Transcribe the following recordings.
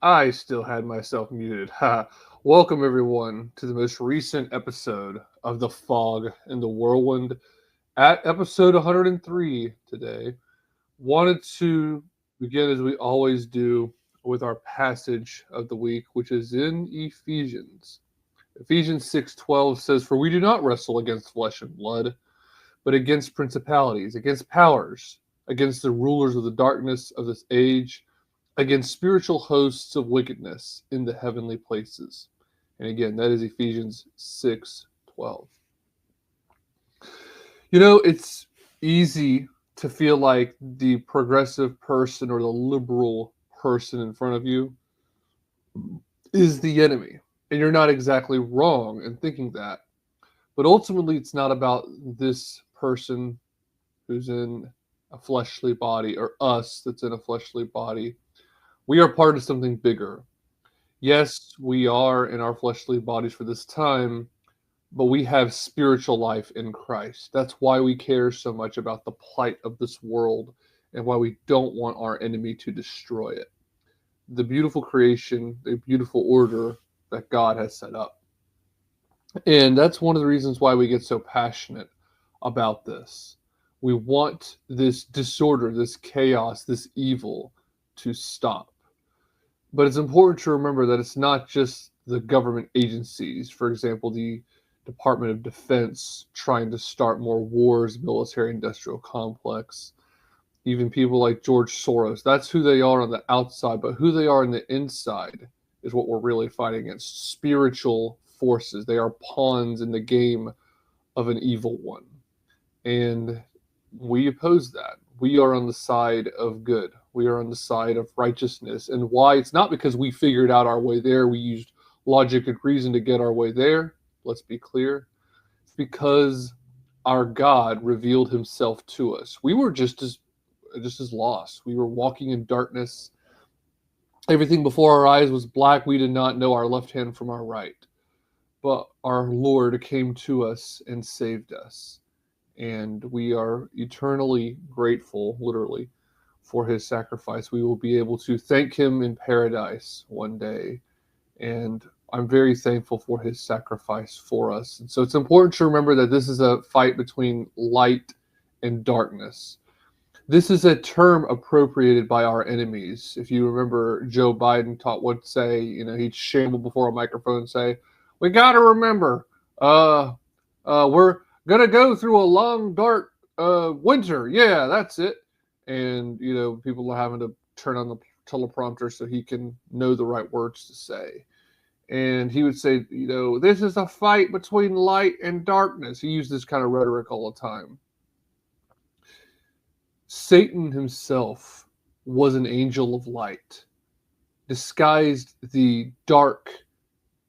I still had myself muted. Ha. Welcome, everyone, to the most recent episode of The Fog and the Whirlwind at episode 103 today. Wanted to begin, as we always do, with our passage of the week, which is in Ephesians. Ephesians 6:12 says, "For we do not wrestle against flesh and blood, but against principalities, against powers, against the rulers of the darkness of this age, against spiritual hosts of wickedness in the heavenly places." And again, that is Ephesians 6:12. You know, it's easy to feel like the progressive person or the liberal person in front of you is the enemy. And you're not exactly wrong in thinking that. But ultimately, it's not about this person who's in a fleshly body or us that's in a fleshly body. We are part of something bigger. Yes, we are in our fleshly bodies for this time, but we have spiritual life in Christ. That's why we care so much about the plight of this world and why we don't want our enemy to destroy it. The beautiful creation, the beautiful order that God has set up. And that's one of the reasons why we get so passionate about this. We want this disorder, this chaos, this evil to stop. But it's important to remember that it's not just the government agencies, for example, the Department of Defense trying to start more wars, military industrial complex, even people like George Soros. That's who they are on the outside, but who they are on the inside is what we're really fighting against. Spiritual forces. They are pawns in the game of an evil one. And we oppose that. We are on the side of good. We are on the side of righteousness. And why? It's not because we figured out our way there. We used logic and reason to get our way there. Let's be clear. It's because our God revealed himself to us. We were just as lost. We were walking in darkness. Everything before our eyes was black. We did not know our left hand from our right. But our Lord came to us and saved us. And we are eternally grateful, literally, for his sacrifice. We will be able to thank him in paradise one day. And I'm very thankful for his sacrifice for us. And so it's important to remember that this is a fight between light and darkness. This is a term appropriated by our enemies. If you remember, Joe Biden would say, he'd shamble before a microphone and say, "We got to remember, we're going to go through a long, dark winter." Yeah, that's it. And, people are having to turn on the teleprompter so he can know the right words to say. And he would say, "This is a fight between light and darkness." He used this kind of rhetoric all the time. Satan himself was an angel of light, disguised the dark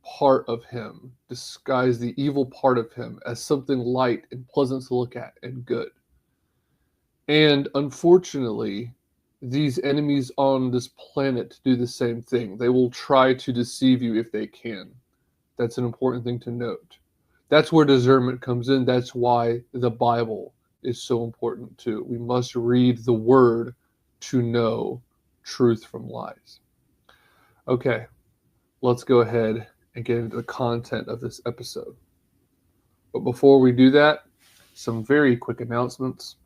part of him, disguised the evil part of him as something light and pleasant to look at and good. And unfortunately, these enemies on this planet do the same thing. They will try to deceive you if they can. That's an important thing to note. That's where discernment comes in. That's why the Bible is so important too. We must read the word to know truth from lies. Okay, let's go ahead and get into the content of this episode. But before we do that, some very quick announcements.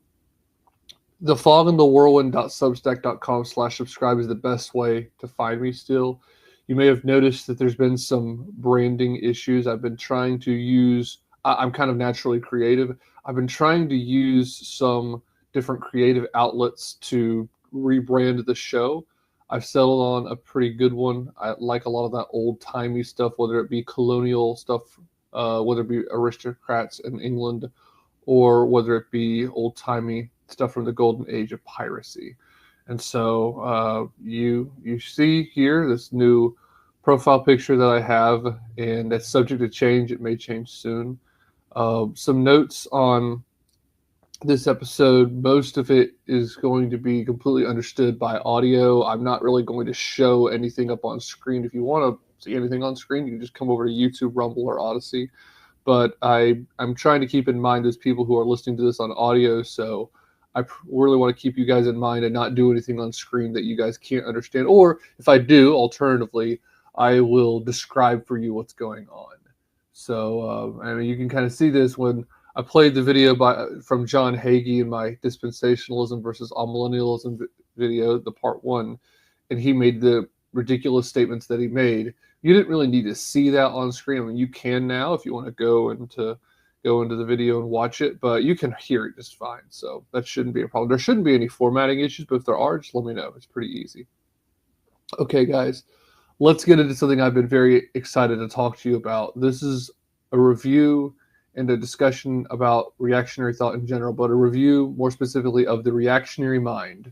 The fogandwhirlwind.substack.com/subscribe is the best way to find me still. You may have noticed that there's been some branding issues. I've been trying to use, I'm kind of naturally creative. I've been trying to use some different creative outlets to rebrand the show. I've settled on a pretty good one. I like a lot of that old-timey stuff, whether it be colonial stuff whether it be aristocrats in England or whether it be old-timey stuff from the golden age of piracy. And so you see here this new profile picture that I have, and that's subject to change. It may change soon. Some notes on this episode. Most of it is going to be completely understood by audio. I'm not really going to show anything up on screen. If you want to see anything on screen, you can just come over to YouTube, Rumble, or Odyssey. But I'm trying to keep in mind those people who are listening to this on audio, so I really want to keep you guys in mind and not do anything on screen that you guys can't understand. Or if I do, alternatively, I will describe for you what's going on. So I mean, you can kind of see this when I played the video from John Hagee in my dispensationalism versus amillennialism video, the part 1, and he made the ridiculous statements that he made. You didn't really need to see that on screen. I mean, you can now if you want to go into the video and watch it, but you can hear it just fine. So that shouldn't be a problem. There shouldn't be any formatting issues, but if there are, just let me know. It's pretty easy. Okay, guys, let's get into something I've been very excited to talk to you about. This is a review and a discussion about reactionary thought in general, but a review more specifically of The Reactionary Mind,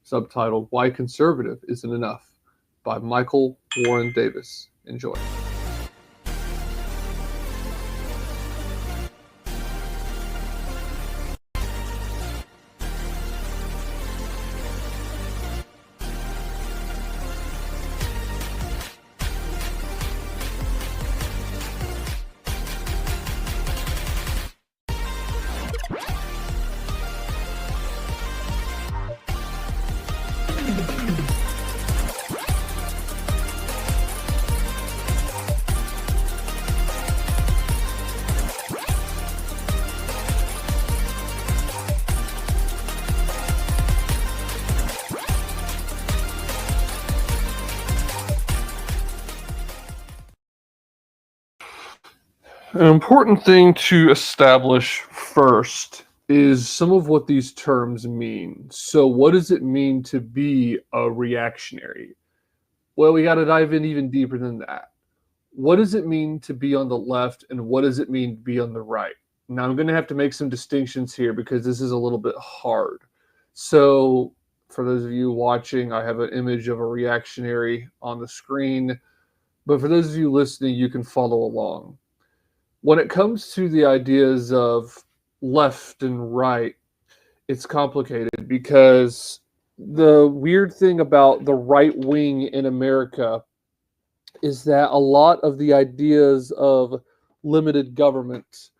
subtitled Why Conservative Isn't Enough, by Michael Warren Davis. Enjoy. An important thing to establish first is some of what these terms mean. So what does it mean to be a reactionary? Well, we got to dive in even deeper than that. What does it mean to be on the left, and what does it mean to be on the right? Now, I'm going to have to make some distinctions here because this is a little bit hard. So for those of you watching, I have an image of a reactionary on the screen. But for those of you listening, you can follow along. When it comes to the ideas of left and right, it's complicated because the weird thing about the right wing in America is that a lot of the ideas of limited government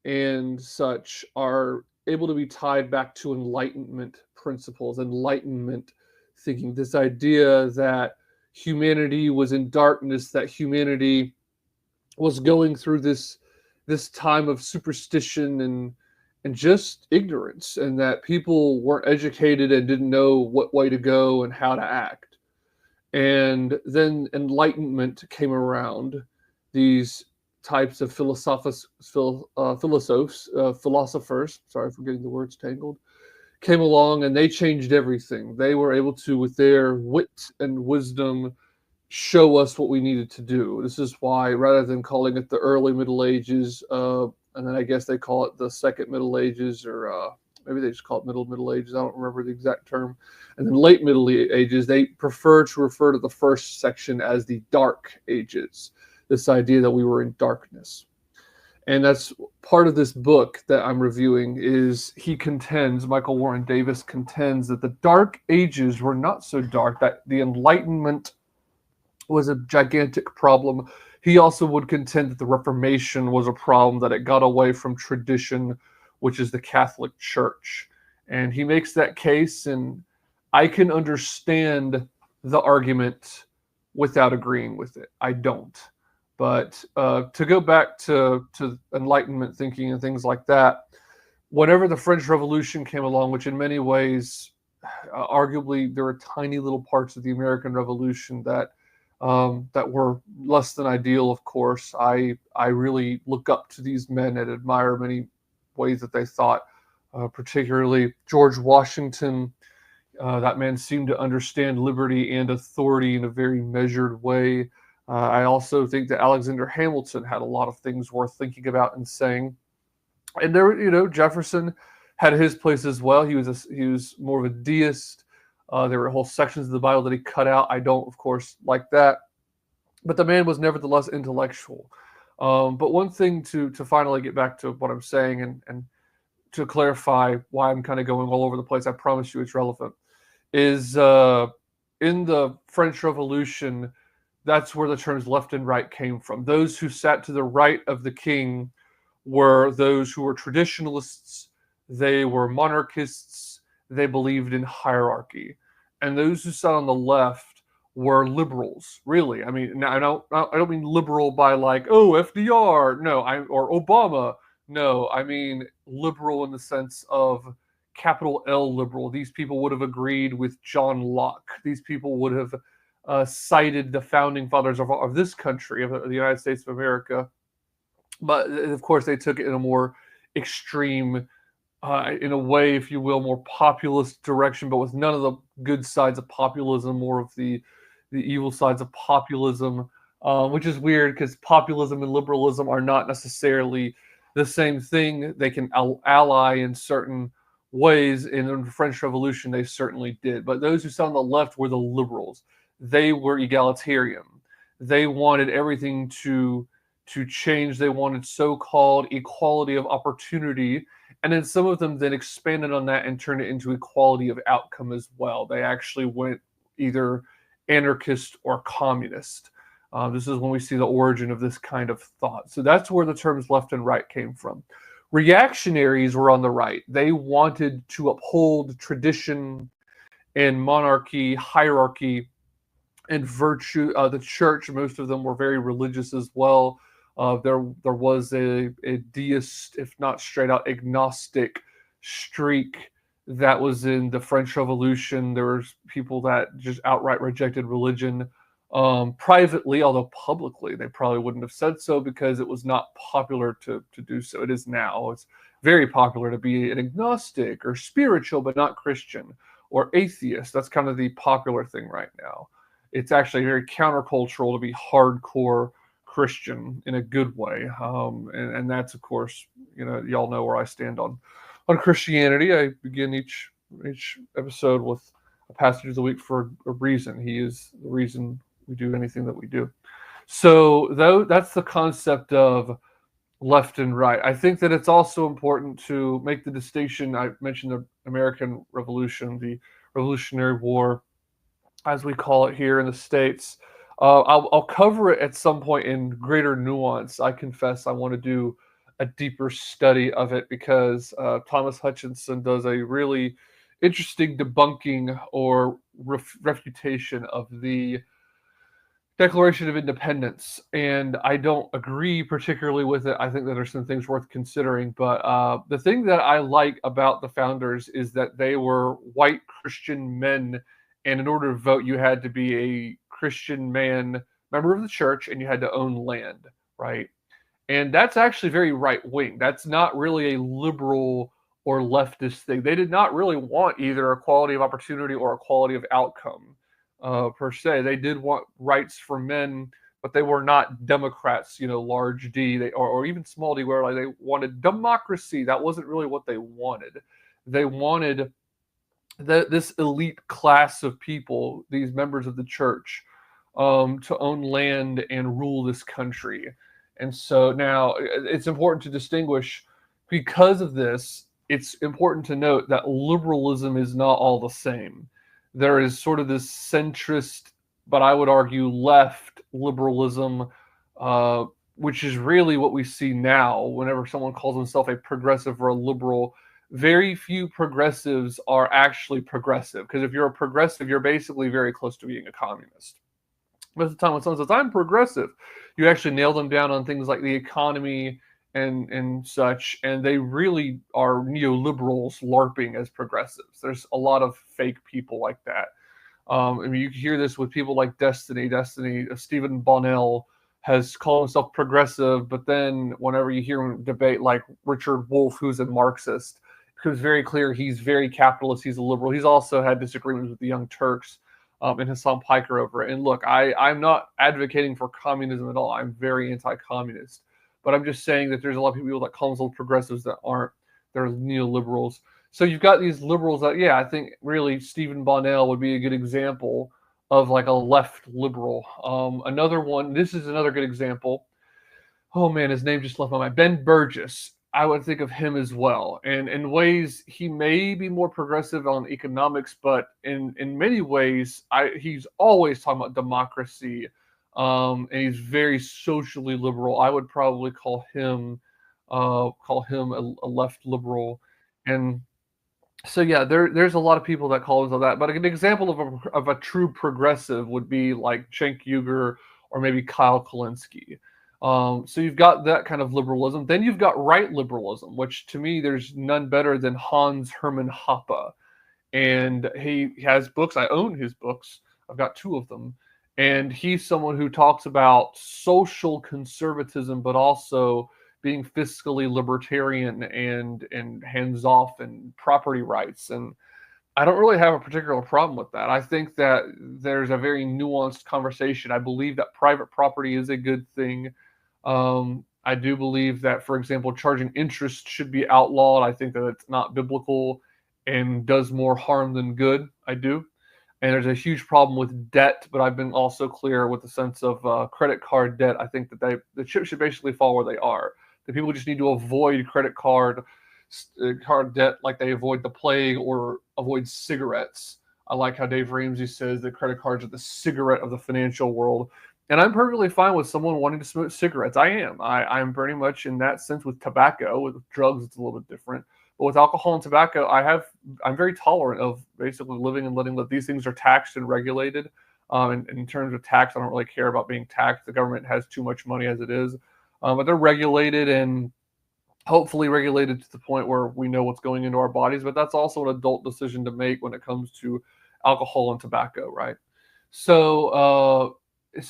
and such are able to be tied back to Enlightenment principles, Enlightenment thinking, this idea that humanity was in darkness, that humanity was going through this time of superstition and just ignorance, and that people weren't educated and didn't know what way to go and how to act. And then Enlightenment came around. These types of philosophers, sorry for getting the words tangled, came along and they changed everything. They were able to, with their wit and wisdom, show us what we needed to do. This is why, rather than calling it the early Middle Ages, and then I guess they call it the second Middle Ages, or maybe they just call it Middle Ages. I don't remember the exact term. And then late Middle Ages, they prefer to refer to the first section as the Dark Ages. This idea that we were in darkness. And that's part of this book that I'm reviewing. Is he contends, Michael Warren Davis contends, that the Dark Ages were not so dark, that the Enlightenment was a gigantic problem. He also would contend that the Reformation was a problem, that it got away from tradition, which is the Catholic Church. And he makes that case, and I can understand the argument without agreeing with it. I don't. But to go back to Enlightenment thinking and things like that, whenever the French Revolution came along, which in many ways, arguably, there were tiny little parts of the American Revolution that were less than ideal, of course. I really look up to these men and admire many ways that they thought, particularly George Washington. That man seemed to understand liberty and authority in a very measured way. I also think that Alexander Hamilton had a lot of things worth thinking about and saying. And there, Jefferson had his place as well. He was more of a deist. There were whole sections of the Bible that he cut out. I don't, of course, like that. But the man was nevertheless intellectual. But one thing to finally get back to what I'm saying and to clarify why I'm kind of going all over the place, I promise you it's relevant, is in the French Revolution, that's where the terms left and right came from. Those who sat to the right of the king were those who were traditionalists, they were monarchists, they believed in hierarchy. And those who sat on the left were liberals, really. I mean, now I don't mean liberal by like, oh, FDR, no, or Obama. No, I mean liberal in the sense of capital L liberal. These people would have agreed with John Locke. These people would have cited the founding fathers of this country, of the United States of America. But of course, they took it in a more extreme, in a way, if you will, more populist direction, but with none of the good sides of populism, more of the evil sides of populism, which is weird because populism and liberalism are not necessarily the same thing. They can ally in certain ways. In the French Revolution, they certainly did. But those who sat on the left were the liberals. They were egalitarian. They wanted everything to change. They wanted so-called equality of opportunity. And then some of them then expanded on that and turned it into equality of outcome as well. They actually went either anarchist or communist. This is when we see the origin of this kind of thought. So that's where the terms left and right came from. Reactionaries were on the right. They wanted to uphold tradition and monarchy, hierarchy, and virtue. The church, most of them were very religious as well. There was a deist, if not straight out agnostic streak that was in the French Revolution. There was people that just outright rejected religion privately, although publicly they probably wouldn't have said so because it was not popular to do so. It is now. It's very popular to be an agnostic or spiritual but not Christian or atheist. That's kind of the popular thing right now. It's actually very countercultural to be hardcore Christian in a good way, and that's, of course, y'all know where I stand on Christianity. I begin each episode with a passage of the week for a reason. He is the reason we do anything that we do. So that's the concept of left and right. I think that it's also important to make the distinction. I mentioned the American Revolution, the Revolutionary War, as we call it here in the States. I'll cover it at some point in greater nuance. I confess I want to do a deeper study of it because Thomas Hutchinson does a really interesting debunking or refutation of the Declaration of Independence. And I don't agree particularly with it. I think that there's some things worth considering. But the thing that I like about the founders is that they were white Christian men. And in order to vote, you had to be a Christian man, member of the church, and you had to own land, right? And that's actually very right wing. That's not really a liberal or leftist thing. They did not really want either equality of opportunity or equality of outcome per se. They did want rights for men, but they were not Democrats, large D, or even small d, where like they wanted democracy. That wasn't really what they wanted. They wanted this elite class of people, these members of the church, to own land and rule this country. And so now it's important to distinguish, because of this, it's important to note that liberalism is not all the same. There is sort of this centrist, but I would argue left liberalism, which is really what we see now whenever someone calls himself a progressive or a liberal. Very few progressives are actually progressive, because if you're a progressive, you're basically very close to being a communist. Most of the time when someone says, I'm progressive, you actually nail them down on things like the economy and such, and they really are neoliberals LARPing as progressives. There's a lot of fake people like that. You can hear this with people like Destiny, Stephen Bonnell has called himself progressive, but then whenever you hear him debate like Richard Wolff, who's a Marxist, it becomes very clear he's very capitalist, he's a liberal. He's also had disagreements with the Young Turks. and Hassan Piker over it. And look, I'm not advocating for communism at all. I'm very anti-communist. But I'm just saying that there's a lot of people that call themselves progressives that aren't. They're neoliberals. So you've got these liberals that, yeah, I think really Stephen Bonnell would be a good example of like a left liberal. Another one, this is another good example. Oh man, his name just left my mind. Ben Burgess. I would think of him as well. And in ways, he may be more progressive on economics, but in many ways, he's always talking about democracy. And he's very socially liberal. I would probably call him a left liberal. And so yeah, there's a lot of people that call themselves that. But an example of a true progressive would be like Cenk Uygur or maybe Kyle Kalinske. So you've got that kind of liberalism. Then you've got right liberalism, which to me there's none better than Hans Hermann Hoppe. And he has books. I own his books. I've got two of them. And he's someone who talks about social conservatism, but also being fiscally libertarian and hands off and property rights. And I don't really have a particular problem with that. I think that there's a very nuanced conversation. I believe that private property is a good thing. I do believe that, for example, charging interest should be outlawed. I think that it's not biblical and does more harm than good. I do. And there's a huge problem with debt, but I've been also clear with the sense of credit card debt. I think that the chips should basically fall where they are. The people just need to avoid credit card debt like they avoid the plague or avoid cigarettes. I like how Dave Ramsey says that credit cards are the cigarette of the financial world. And I'm perfectly fine with someone wanting to smoke cigarettes. I am. I'm pretty much in that sense with tobacco. With drugs, it's a little bit different. But with alcohol and tobacco, I'm very tolerant of basically living and letting these things are taxed and regulated. And in terms of tax, I don't really care about being taxed. The government has too much money as it is. But they're regulated and hopefully regulated to the point where we know what's going into our bodies. But that's also an adult decision to make when it comes to alcohol and tobacco, right? So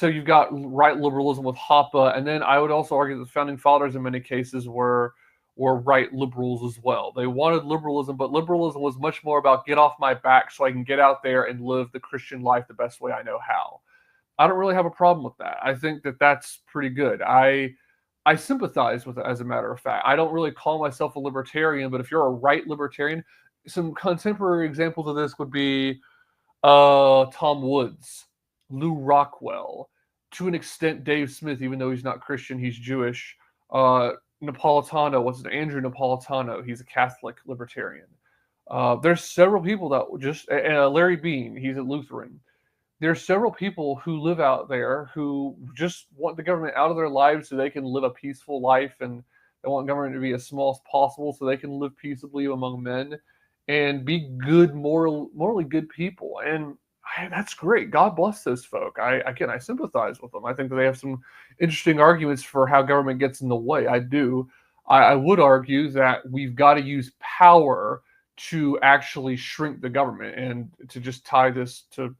you've got right liberalism with Hoppe, and then I would also argue that the founding fathers in many cases were right liberals as well. They wanted liberalism, but liberalism was much more about get off my back so I can get out there and live the Christian life the best way I know how. I don't really have a problem with that. I think that that's pretty good. I sympathize with it, as a matter of fact. I don't really call myself a libertarian, but if you're a right libertarian, some contemporary examples of this would be Tom Woods, Lou Rockwell, to an extent Dave Smith, even though he's not Christian, he's Jewish. Napolitano, Andrew Napolitano, he's a Catholic libertarian. There's several people that just, Larry Bean, he's a Lutheran. There's several people who live out there who just want the government out of their lives so they can live a peaceful life, and they want government to be as small as possible so they can live peaceably among men and be good, morally good people. And that's great. God bless those folk. I sympathize with them. I think that they have some interesting arguments for how government gets in the way. I do. I would argue that we've got to use power to actually shrink the government, and to just tie this to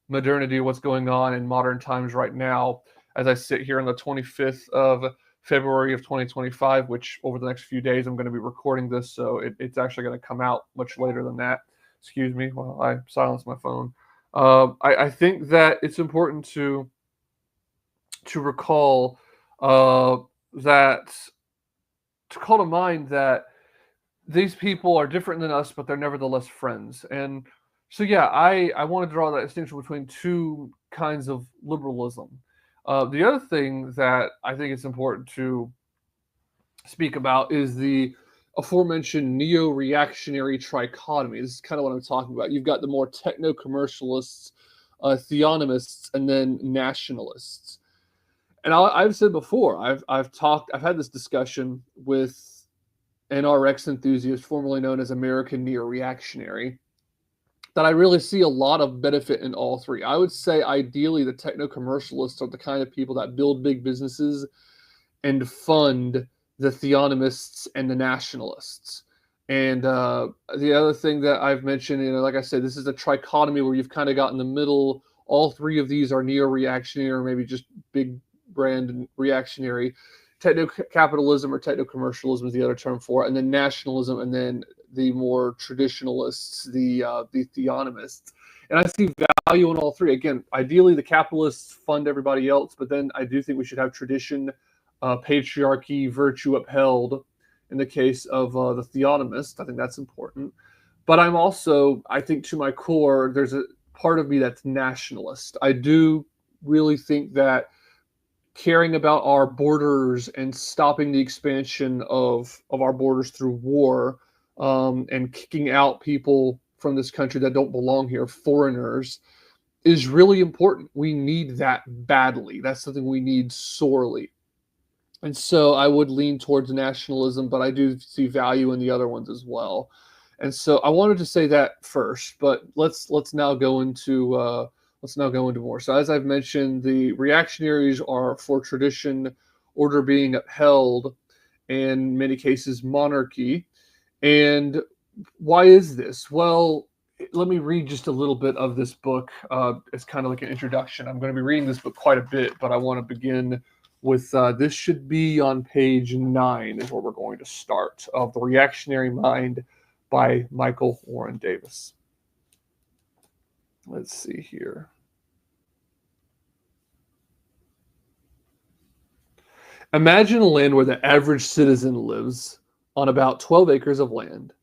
modernity, what's going on in modern times right now, as I sit here on the 25th of February of 2025, which over the next few days I'm going to be recording this, so it's actually going to come out much later than that. Excuse me while I silence my phone. I think that it's important to recall that, to call to mind that these people are different than us, but they're nevertheless friends. And so, yeah, I want to draw that distinction between two kinds of liberalism. The other thing that I think it's important to speak about is the aforementioned neo-reactionary trichotomy. This is kind of what I'm talking about. You've got the more techno-commercialists, theonomists, and then nationalists. And I've said before, I've had this discussion with NRX enthusiast, formerly known as American Neo-Reactionary, that I really see a lot of benefit in all three. I would say ideally the techno-commercialists are the kind of people that build big businesses and fund the theonomists and the nationalists. And the other thing that I've mentioned, like I said, this is a trichotomy where you've kind of got in the middle. All three of these are neo-reactionary, or maybe just big brand and reactionary. Techno-capitalism or techno-commercialism is the other term for it, and then nationalism, and then the more traditionalists, the theonomists. And I see value in all three. Again, ideally, the capitalists fund everybody else, but then I do think we should have tradition, patriarchy, virtue upheld. In the case of the theonomist, I think that's important. But I'm also, I think to my core, there's a part of me that's nationalist. I do really think that caring about our borders and stopping the expansion of our borders through war, and kicking out people from this country that don't belong here, foreigners, is really important. We need that badly. That's something we need sorely. And so I would lean towards nationalism, but I do see value in the other ones as well. And so I wanted to say that first, but let's now go into more. So as I've mentioned, the reactionaries are for tradition, order being upheld, and in many cases monarchy. And why is this? Well, let me read just a little bit of this book as kind of like an introduction. I'm going to be reading this book quite a bit, but I want to begin with this should be on page 9 is where we're going to start, of The Reactionary Mind by Michael Warren Davis. Let's see here. Imagine a land where the average citizen lives on about 12 acres of land,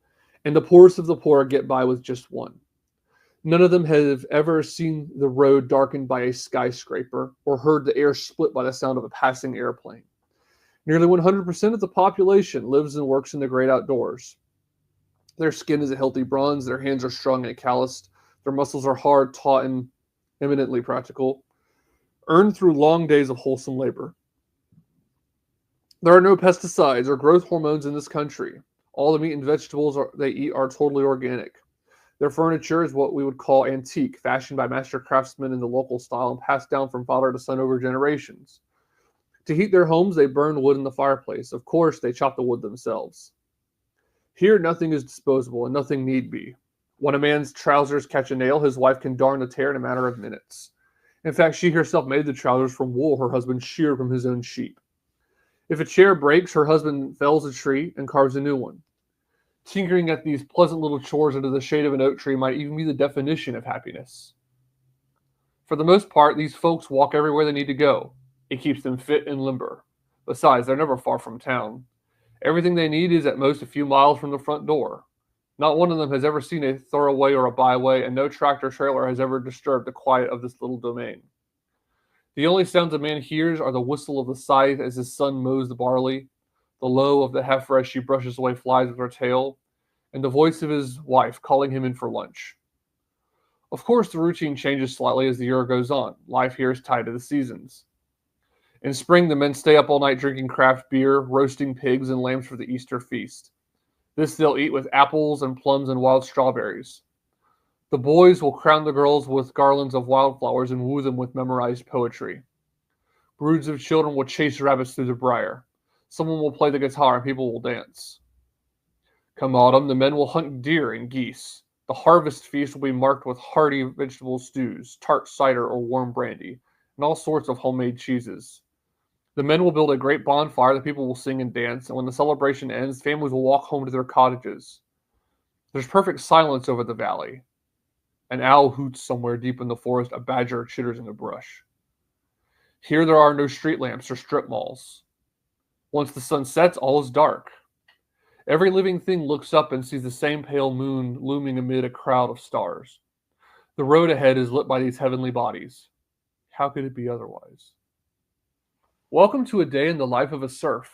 and the poorest of the poor get by with just one. None of them have ever seen the road darkened by a skyscraper or heard the air split by the sound of a passing airplane. Nearly 100% of the population lives and works in the great outdoors. Their skin is a healthy bronze, their hands are strong and calloused, their muscles are hard, taut, and eminently practical, earned through long days of wholesome labor. There are no pesticides or growth hormones in this country. All the meat and vegetables they eat are totally organic. Their furniture is what we would call antique, fashioned by master craftsmen in the local style and passed down from father to son over generations. To heat their homes, they burn wood in the fireplace. Of course, they chop the wood themselves. Here, nothing is disposable and nothing need be. When a man's trousers catch a nail, his wife can darn the tear in a matter of minutes. In fact, she herself made the trousers from wool her husband sheared from his own sheep. If a chair breaks, her husband fells a tree and carves a new one. Tinkering at these pleasant little chores under the shade of an oak tree might even be the definition of happiness. For the most part, these folks walk everywhere they need to go. It keeps them fit and limber. Besides, they're never far from town. Everything they need is at most a few miles from the front door. Not one of them has ever seen a thoroughway or a byway, and no tractor trailer has ever disturbed the quiet of this little domain. The only sounds a man hears are the whistle of the scythe as his son mows the barley, the low of the heifer as she brushes away flies with her tail, and the voice of his wife calling him in for lunch. Of course, the routine changes slightly as the year goes on. Life here is tied to the seasons. In spring, the men stay up all night drinking craft beer, roasting pigs and lambs for the Easter feast. This they'll eat with apples and plums and wild strawberries. The boys will crown the girls with garlands of wildflowers and woo them with memorized poetry. Broods of children will chase rabbits through the briar. Someone will play the guitar and people will dance. Come autumn, the men will hunt deer and geese. The harvest feast will be marked with hearty vegetable stews, tart cider or warm brandy, and all sorts of homemade cheeses. The men will build a great bonfire, the people will sing and dance, and when the celebration ends, families will walk home to their cottages. There's perfect silence over the valley. An owl hoots somewhere deep in the forest, a badger chitters in the brush. Here there are no street lamps or strip malls. Once the sun sets, all is dark. Every living thing looks up and sees the same pale moon looming amid a crowd of stars. The road ahead is lit by these heavenly bodies. How could it be otherwise? Welcome to a day in the life of a serf.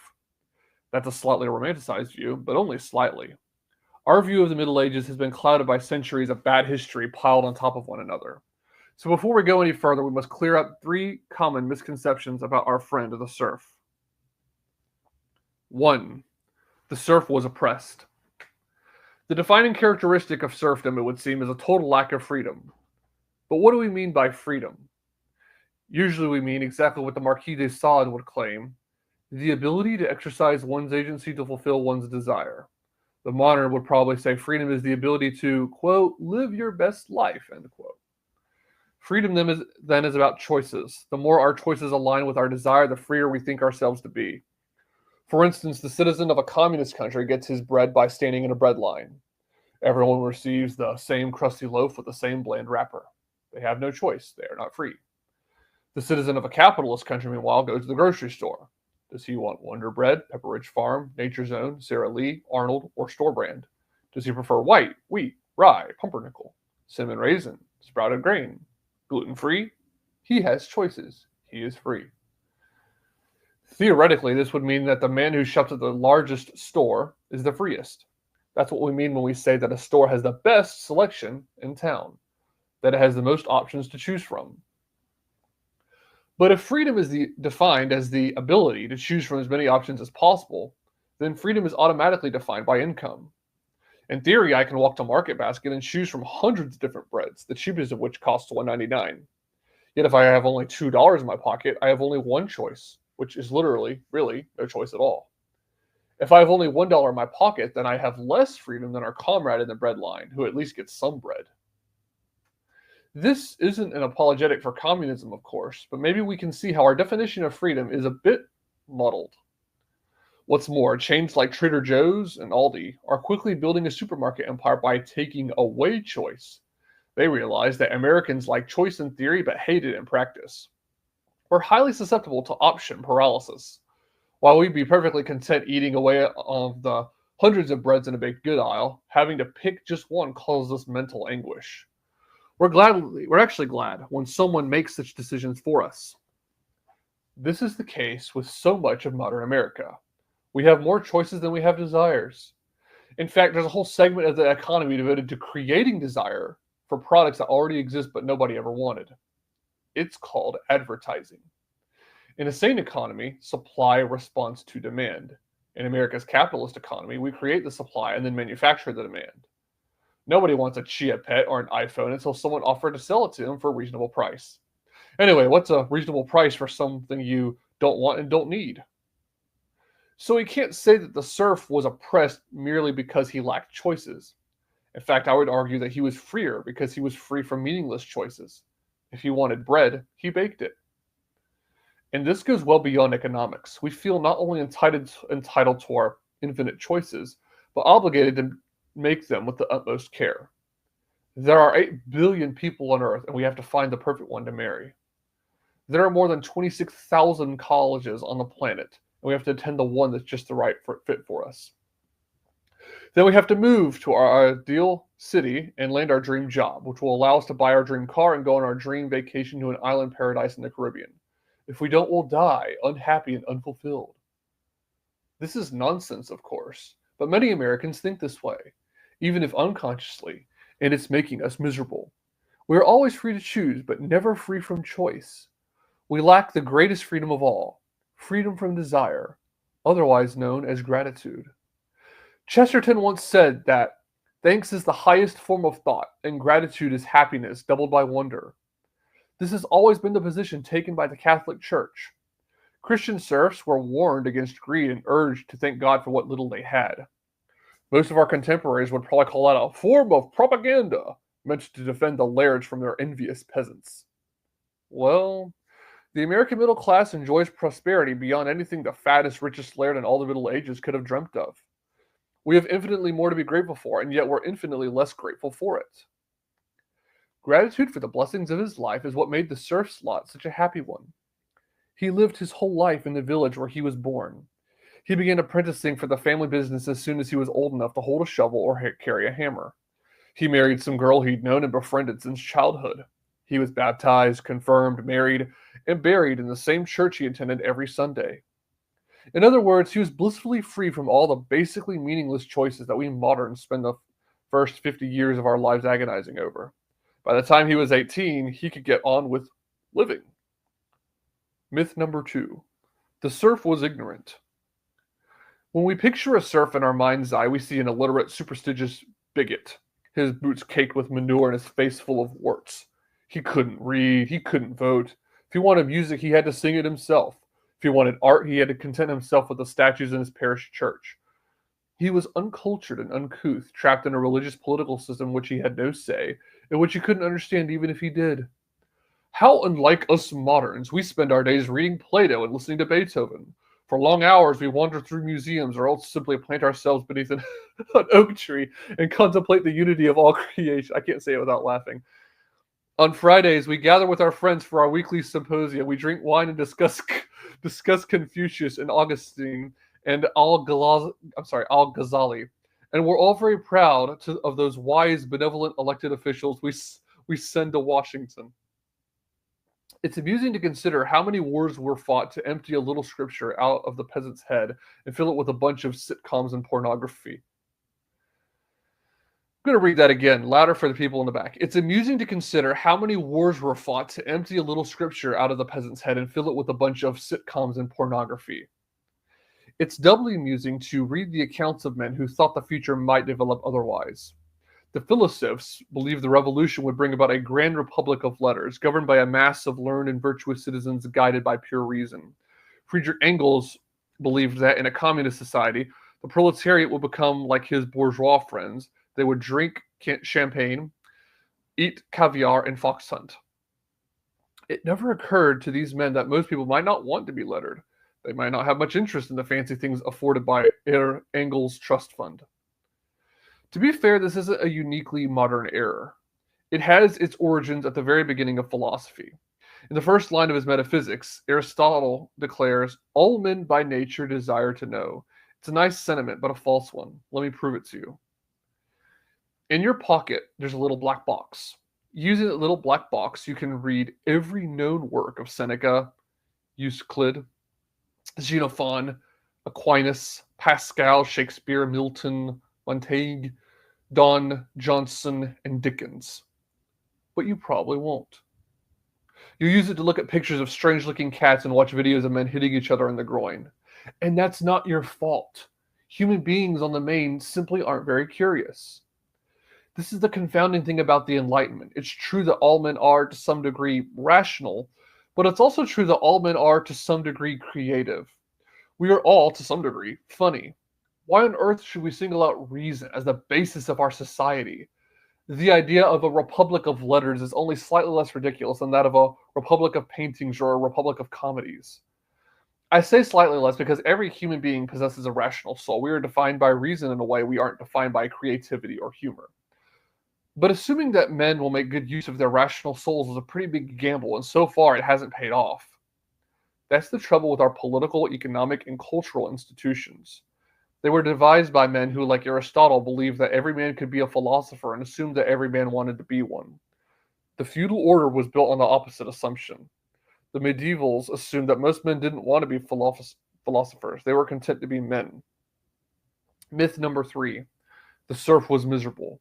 That's a slightly romanticized view, but only slightly. Our view of the Middle Ages has been clouded by centuries of bad history piled on top of one another. So before we go any further, we must clear up 3 common misconceptions about our friend the serf. 1. The serf was oppressed. The defining characteristic of serfdom, it would seem, is a total lack of freedom. But what do we mean by freedom? Usually we mean exactly what the Marquis de Sade would claim, the ability to exercise one's agency to fulfill one's desire. The modern would probably say freedom is the ability to, quote, live your best life, end quote. Freedom then is about choices. The more our choices align with our desire, the freer we think ourselves to be. For instance, the citizen of a communist country gets his bread by standing in a bread line. Everyone receives the same crusty loaf with the same bland wrapper. They have no choice. They are not free. The citizen of a capitalist country, meanwhile, goes to the grocery store. Does he want Wonder Bread, Pepperidge Farm, Nature's Own, Sara Lee, Arnold, or store brand? Does he prefer white, wheat, rye, pumpernickel, cinnamon raisin, sprouted grain, gluten-free? He has choices. He is free. Theoretically, this would mean that the man who shops at the largest store is the freest. That's what we mean when we say that a store has the best selection in town, that it has the most options to choose from. But if freedom is defined as the ability to choose from as many options as possible, then freedom is automatically defined by income. In theory, I can walk to Market Basket and choose from hundreds of different breads, the cheapest of which costs $1.99. Yet if I have only $2 in my pocket, I have only one choice, which is literally, really, no choice at all. If I have only $1 in my pocket, then I have less freedom than our comrade in the bread line, who at least gets some bread. This isn't an apologetic for communism, of course, but maybe we can see how our definition of freedom is a bit muddled. What's more, chains like Trader Joe's and Aldi are quickly building a supermarket empire by taking away choice. They realize that Americans like choice in theory but hate it in practice. We're highly susceptible to option paralysis. While we'd be perfectly content eating away of the hundreds of breads in a baked good aisle, having to pick just one causes us mental anguish. We're actually glad when someone makes such decisions for us. This is the case with so much of modern America. We have more choices than we have desires. In fact, there's a whole segment of the economy devoted to creating desire for products that already exist but nobody ever wanted. It's called advertising. In a sane economy, supply responds to demand. In America's capitalist economy, we create the supply and then manufacture the demand. Nobody wants a Chia Pet or an iPhone until someone offered to sell it to them for a reasonable price. Anyway, what's a reasonable price for something you don't want and don't need? So we can't say that the serf was oppressed merely because he lacked choices. In fact, I would argue that he was freer because he was free from meaningless choices. If he wanted bread, he baked it. And this goes well beyond economics. We feel not only entitled to our infinite choices, but obligated to make them with the utmost care. There are 8 billion people on Earth, and we have to find the perfect one to marry. There are more than 26,000 colleges on the planet, and we have to attend the one that's just the right fit for us. Then we have to move to our ideal city and land our dream job, which will allow us to buy our dream car and go on our dream vacation to an island paradise in the Caribbean. If we don't, we'll die, unhappy and unfulfilled. This is nonsense, of course, but many Americans think this way, even if unconsciously, and it's making us miserable. We are always free to choose, but never free from choice. We lack the greatest freedom of all, freedom from desire, otherwise known as gratitude. Chesterton once said that thanks is the highest form of thought, and gratitude is happiness doubled by wonder. This has always been the position taken by the Catholic Church. Christian serfs were warned against greed and urged to thank God for what little they had. Most of our contemporaries would probably call that a form of propaganda meant to defend the lairds from their envious peasants. Well, the American middle class enjoys prosperity beyond anything the fattest, richest laird in all the Middle Ages could have dreamt of. We have infinitely more to be grateful for, and yet we're infinitely less grateful for it. Gratitude for the blessings of his life is what made the serf's lot such a happy one. He lived his whole life in the village where he was born. He began apprenticing for the family business as soon as he was old enough to hold a shovel or carry a hammer. He married some girl he'd known and befriended since childhood. He was baptized, confirmed, married, and buried in the same church he attended every Sunday. In other words, he was blissfully free from all the basically meaningless choices that we moderns spend the first 50 years of our lives agonizing over. By the time he was 18, he could get on with living. Myth number 2. The serf was ignorant. When we picture a serf in our mind's eye, we see an illiterate, superstitious bigot, his boots caked with manure and his face full of warts. He couldn't read, he couldn't vote. If he wanted music, he had to sing it himself. If he wanted art, he had to content himself with the statues in his parish church. He was uncultured and uncouth, trapped in a religious political system in which he had no say, and which he couldn't understand even if he did. How unlike us moderns, we spend our days reading Plato and listening to Beethoven. For long hours, we wander through museums or else simply plant ourselves beneath an oak tree and contemplate the unity of all creation. I can't say it without laughing. On Fridays, we gather with our friends for our weekly symposia. We drink wine and discuss Confucius and Augustine and Al-Ghazali. And we're all very proud of those wise, benevolent elected officials we send to Washington. It's amusing to consider how many wars were fought to empty a little scripture out of the peasant's head and fill it with a bunch of sitcoms and pornography. I'm going to read that again, louder for the people in the back. It's amusing to consider how many wars were fought to empty a little scripture out of the peasant's head and fill it with a bunch of sitcoms and pornography. It's doubly amusing to read the accounts of men who thought the future might develop otherwise. The philosophes believed the revolution would bring about a grand republic of letters, governed by a mass of learned and virtuous citizens guided by pure reason. Friedrich Engels believed that in a communist society, the proletariat would become like his bourgeois friends. They would drink champagne, eat caviar, and fox hunt. It never occurred to these men that most people might not want to be lettered. They might not have much interest in the fancy things afforded by Engels' trust fund. To be fair, this isn't a uniquely modern error. It has its origins at the very beginning of philosophy. In the first line of his Metaphysics, Aristotle declares, "All men by nature desire to know." It's a nice sentiment, but a false one. Let me prove it to you. In your pocket, there's a little black box. Using that little black box, you can read every known work of Seneca, Euclid, Xenophon, Aquinas, Pascal, Shakespeare, Milton, Montaigne, Donne, Johnson, and Dickens. But you probably won't. You'll use it to look at pictures of strange-looking cats and watch videos of men hitting each other in the groin. And that's not your fault. Human beings on the main simply aren't very curious. This is the confounding thing about the Enlightenment. It's true that all men are, to some degree, rational, but it's also true that all men are, to some degree, creative. We are all, to some degree, funny. Why on earth should we single out reason as the basis of our society? The idea of a republic of letters is only slightly less ridiculous than that of a republic of paintings or a republic of comedies. I say slightly less because every human being possesses a rational soul. We are defined by reason in a way we aren't defined by creativity or humor. But assuming that men will make good use of their rational souls is a pretty big gamble, and so far it hasn't paid off. That's the trouble with our political, economic, and cultural institutions. They were devised by men who, like Aristotle, believed that every man could be a philosopher and assumed that every man wanted to be one. The feudal order was built on the opposite assumption. The medievals assumed that most men didn't want to be philosophers. They were content to be men. Myth number 3. The serf was miserable.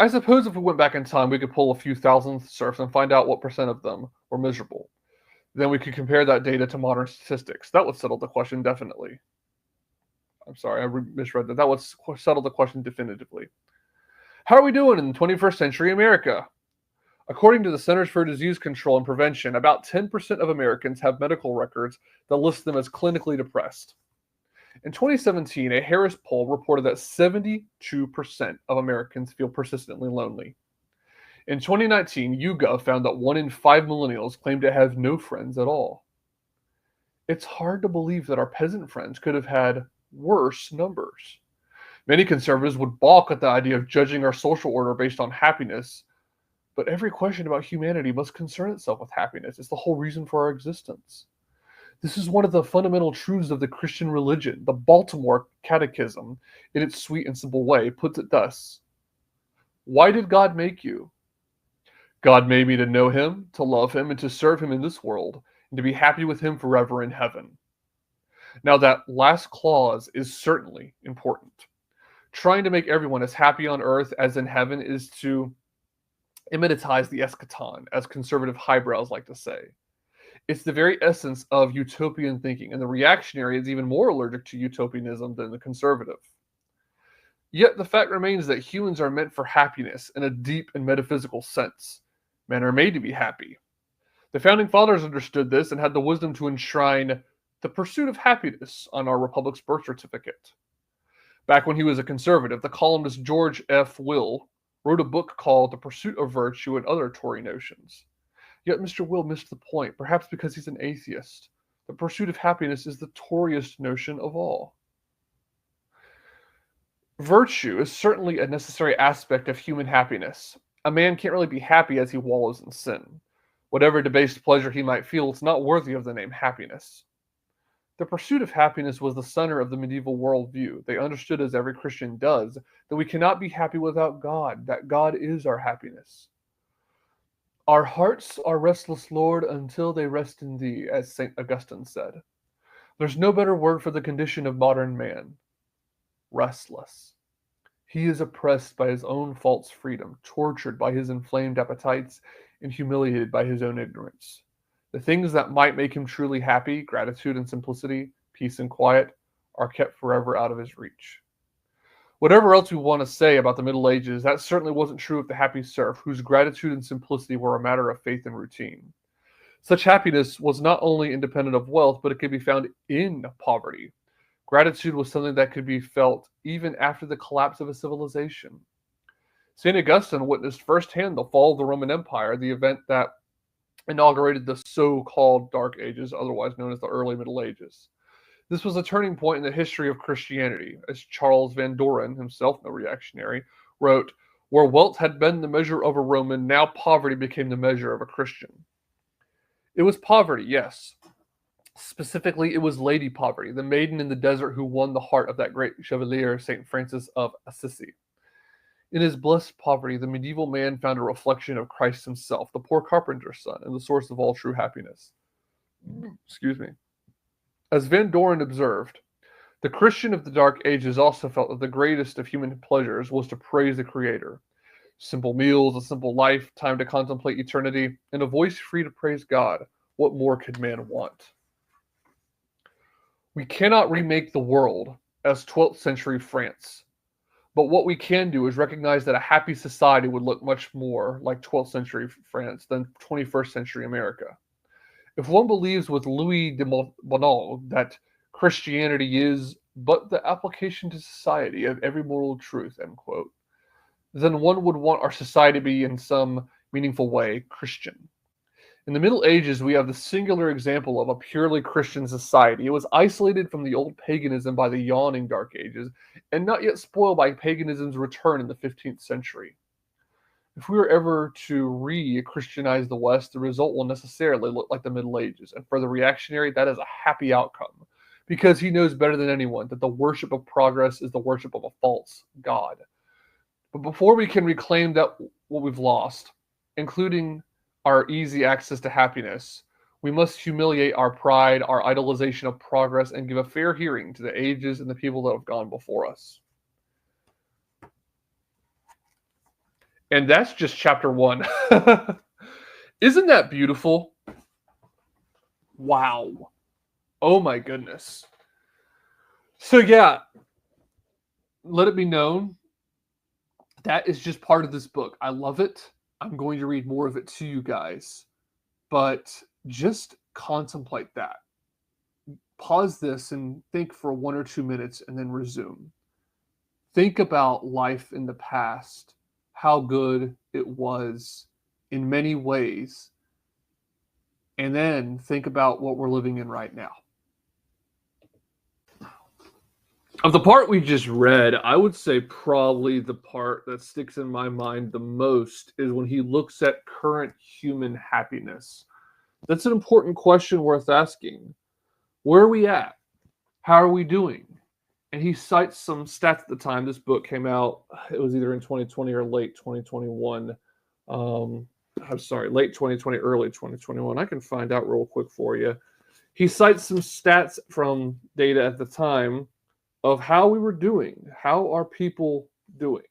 I suppose if we went back in time, we could pull a few thousand serfs and find out what percent of them were miserable. Then we could compare that data to modern statistics. That would settle the question definitely. I'm sorry, I misread that. That would settle the question definitively. How are we doing in 21st century America? According to the Centers for Disease Control and Prevention, about 10% of Americans have medical records that list them as clinically depressed. In 2017, a Harris poll reported that 72% of Americans feel persistently lonely. In 2019, YouGov found that 1 in 5 millennials claimed to have no friends at all. It's hard to believe that our peasant friends could have had worse numbers. Many conservatives would balk at the idea of judging our social order based on happiness, but every question about humanity must concern itself with happiness. It's the whole reason for our existence. This is one of the fundamental truths of the Christian religion. The Baltimore Catechism, in its sweet and simple way, puts it thus: why did God make you? God made me to know him, to love him, and to serve him in this world, and to be happy with him forever in heaven. Now, that last clause is certainly important. Trying to make everyone as happy on earth as in heaven is to immortalize the eschaton, as conservative highbrows like to say. It's the very essence of utopian thinking, and the reactionary is even more allergic to utopianism than the conservative. Yet the fact remains that humans are meant for happiness in a deep and metaphysical sense. Men are made to be happy. The founding fathers understood this and had the wisdom to enshrine the pursuit of happiness on our republic's birth certificate. Back when he was a conservative, the columnist George F. Will wrote a book called The Pursuit of Virtue and Other Tory Notions. Yet Mr. Will missed the point, perhaps because he's an atheist. The pursuit of happiness is the Toryest notion of all. Virtue is certainly a necessary aspect of human happiness. A man can't really be happy as he wallows in sin. Whatever debased pleasure he might feel, it's not worthy of the name happiness. The pursuit of happiness was the center of the medieval worldview. They understood, as every Christian does, that we cannot be happy without God, that God is our happiness. Our hearts are restless, Lord, until they rest in thee, as St. Augustine said. There's no better word for the condition of modern man. Restless. He is oppressed by his own false freedom, tortured by his inflamed appetites, and humiliated by his own ignorance. The things that might make him truly happy, gratitude and simplicity, peace and quiet, are kept forever out of his reach. Whatever else we want to say about the Middle Ages, that certainly wasn't true of the happy serf, whose gratitude and simplicity were a matter of faith and routine. Such happiness was not only independent of wealth, but it could be found in poverty. Gratitude was something that could be felt even after the collapse of a civilization. St. Augustine witnessed firsthand the fall of the Roman Empire, the event that inaugurated the so-called Dark Ages, otherwise known as the Early Middle Ages. This was a turning point in the history of Christianity, as Charles Van Doren, himself no reactionary, wrote, "Where wealth had been the measure of a Roman, now poverty became the measure of a Christian." It was poverty, yes. Specifically, it was Lady Poverty, the maiden in the desert who won the heart of that great chevalier, St. Francis of Assisi. In his blessed poverty, the medieval man found a reflection of Christ himself, the poor carpenter's son, and the source of all true happiness. Excuse me. As Van Doren observed, the Christian of the Dark Ages also felt that the greatest of human pleasures was to praise the Creator. Simple meals, a simple life, time to contemplate eternity, and a voice free to praise God. What more could man want? We cannot remake the world as 12th century France, but what we can do is recognize that a happy society would look much more like 12th century France than 21st century America. If one believes with Louis de Bonald that Christianity is but the application to society of every moral truth, end quote, then one would want our society to be in some meaningful way Christian. In the Middle Ages, we have the singular example of a purely Christian society. It was isolated from the old paganism by the yawning Dark Ages, and not yet spoiled by paganism's return in the 15th century. If we were ever to re-Christianize the West, the result will necessarily look like the Middle Ages. And for the reactionary, that is a happy outcome, because he knows better than anyone that the worship of progress is the worship of a false God. But before we can reclaim that what we've lost, including our easy access to happiness, we must humiliate our pride, our idolization of progress, and give a fair hearing to the ages and the people that have gone before us. And that's just chapter 1. Isn't that beautiful? Wow. Oh my goodness. So yeah, let it be known that is just part of this book. I love it. I'm going to read more of it to you guys, but just contemplate that. Pause this and think for 1 or 2 minutes and then resume. Think about life in the past, how good it was in many ways, and then think about what we're living in right now. Of the part we just read, I would say probably the part that sticks in my mind the most is when he looks at current human happiness. That's an important question worth asking. Where are we at? How are we doing? And he cites some stats at the time. This book came out, it was either in 2020 or late 2021. I'm sorry, late 2020, early 2021. I can find out real quick for you. He cites some stats from data at the time of how we were doing. How are people doing?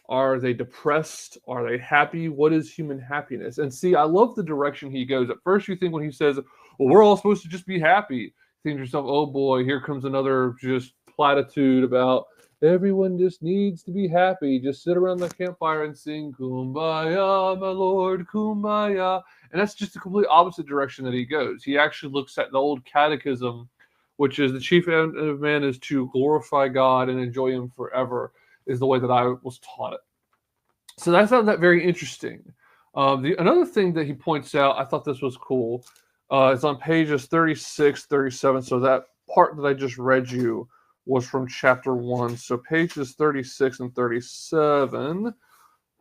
Are they depressed? Are they happy? What is human happiness? And see, I love the direction he goes. At first, you think when he says, well, we're all supposed to just be happy, you think to yourself, oh boy, here comes another just platitude about everyone just needs to be happy. Just sit around the campfire and sing, Kumbaya, my Lord, Kumbaya. And that's just the complete opposite direction that he goes. He actually looks at the old catechism, which is the chief end of man is to glorify God and enjoy him forever, is the way that I was taught it. So I found that very interesting. Another thing that he points out, I thought this was cool, it's on pages 36, 37. So that part that I just read you was from chapter 1. So pages 36 and 37.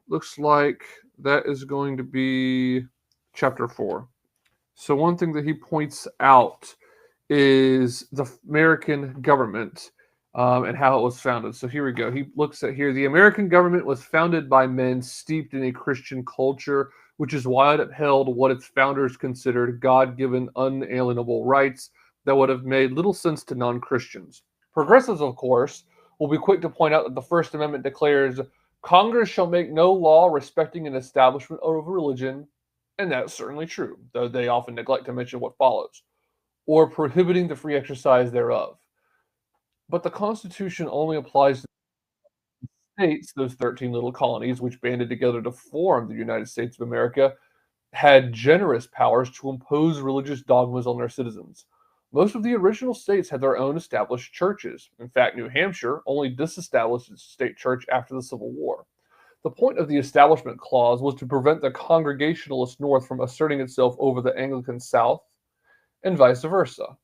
looks like that is going to be chapter 4. So one thing that he points out is the American government and how it was founded. So here we go. He looks at here. The American government was founded by men steeped in a Christian culture, which is why it upheld what its founders considered God-given unalienable rights that would have made little sense to non-Christians. Progressives, of course, will be quick to point out that the First Amendment declares Congress shall make no law respecting an establishment of religion, and that's certainly true, though they often neglect to mention what follows, or prohibiting the free exercise thereof. But the Constitution only applies to the states, those 13 little colonies which banded together to form the United States of America, had generous powers to impose religious dogmas on their citizens. Most of the original states had their own established churches. In fact, New Hampshire only disestablished its state church after the Civil War. The point of the Establishment Clause was to prevent the Congregationalist North from asserting itself over the Anglican South, and vice versa.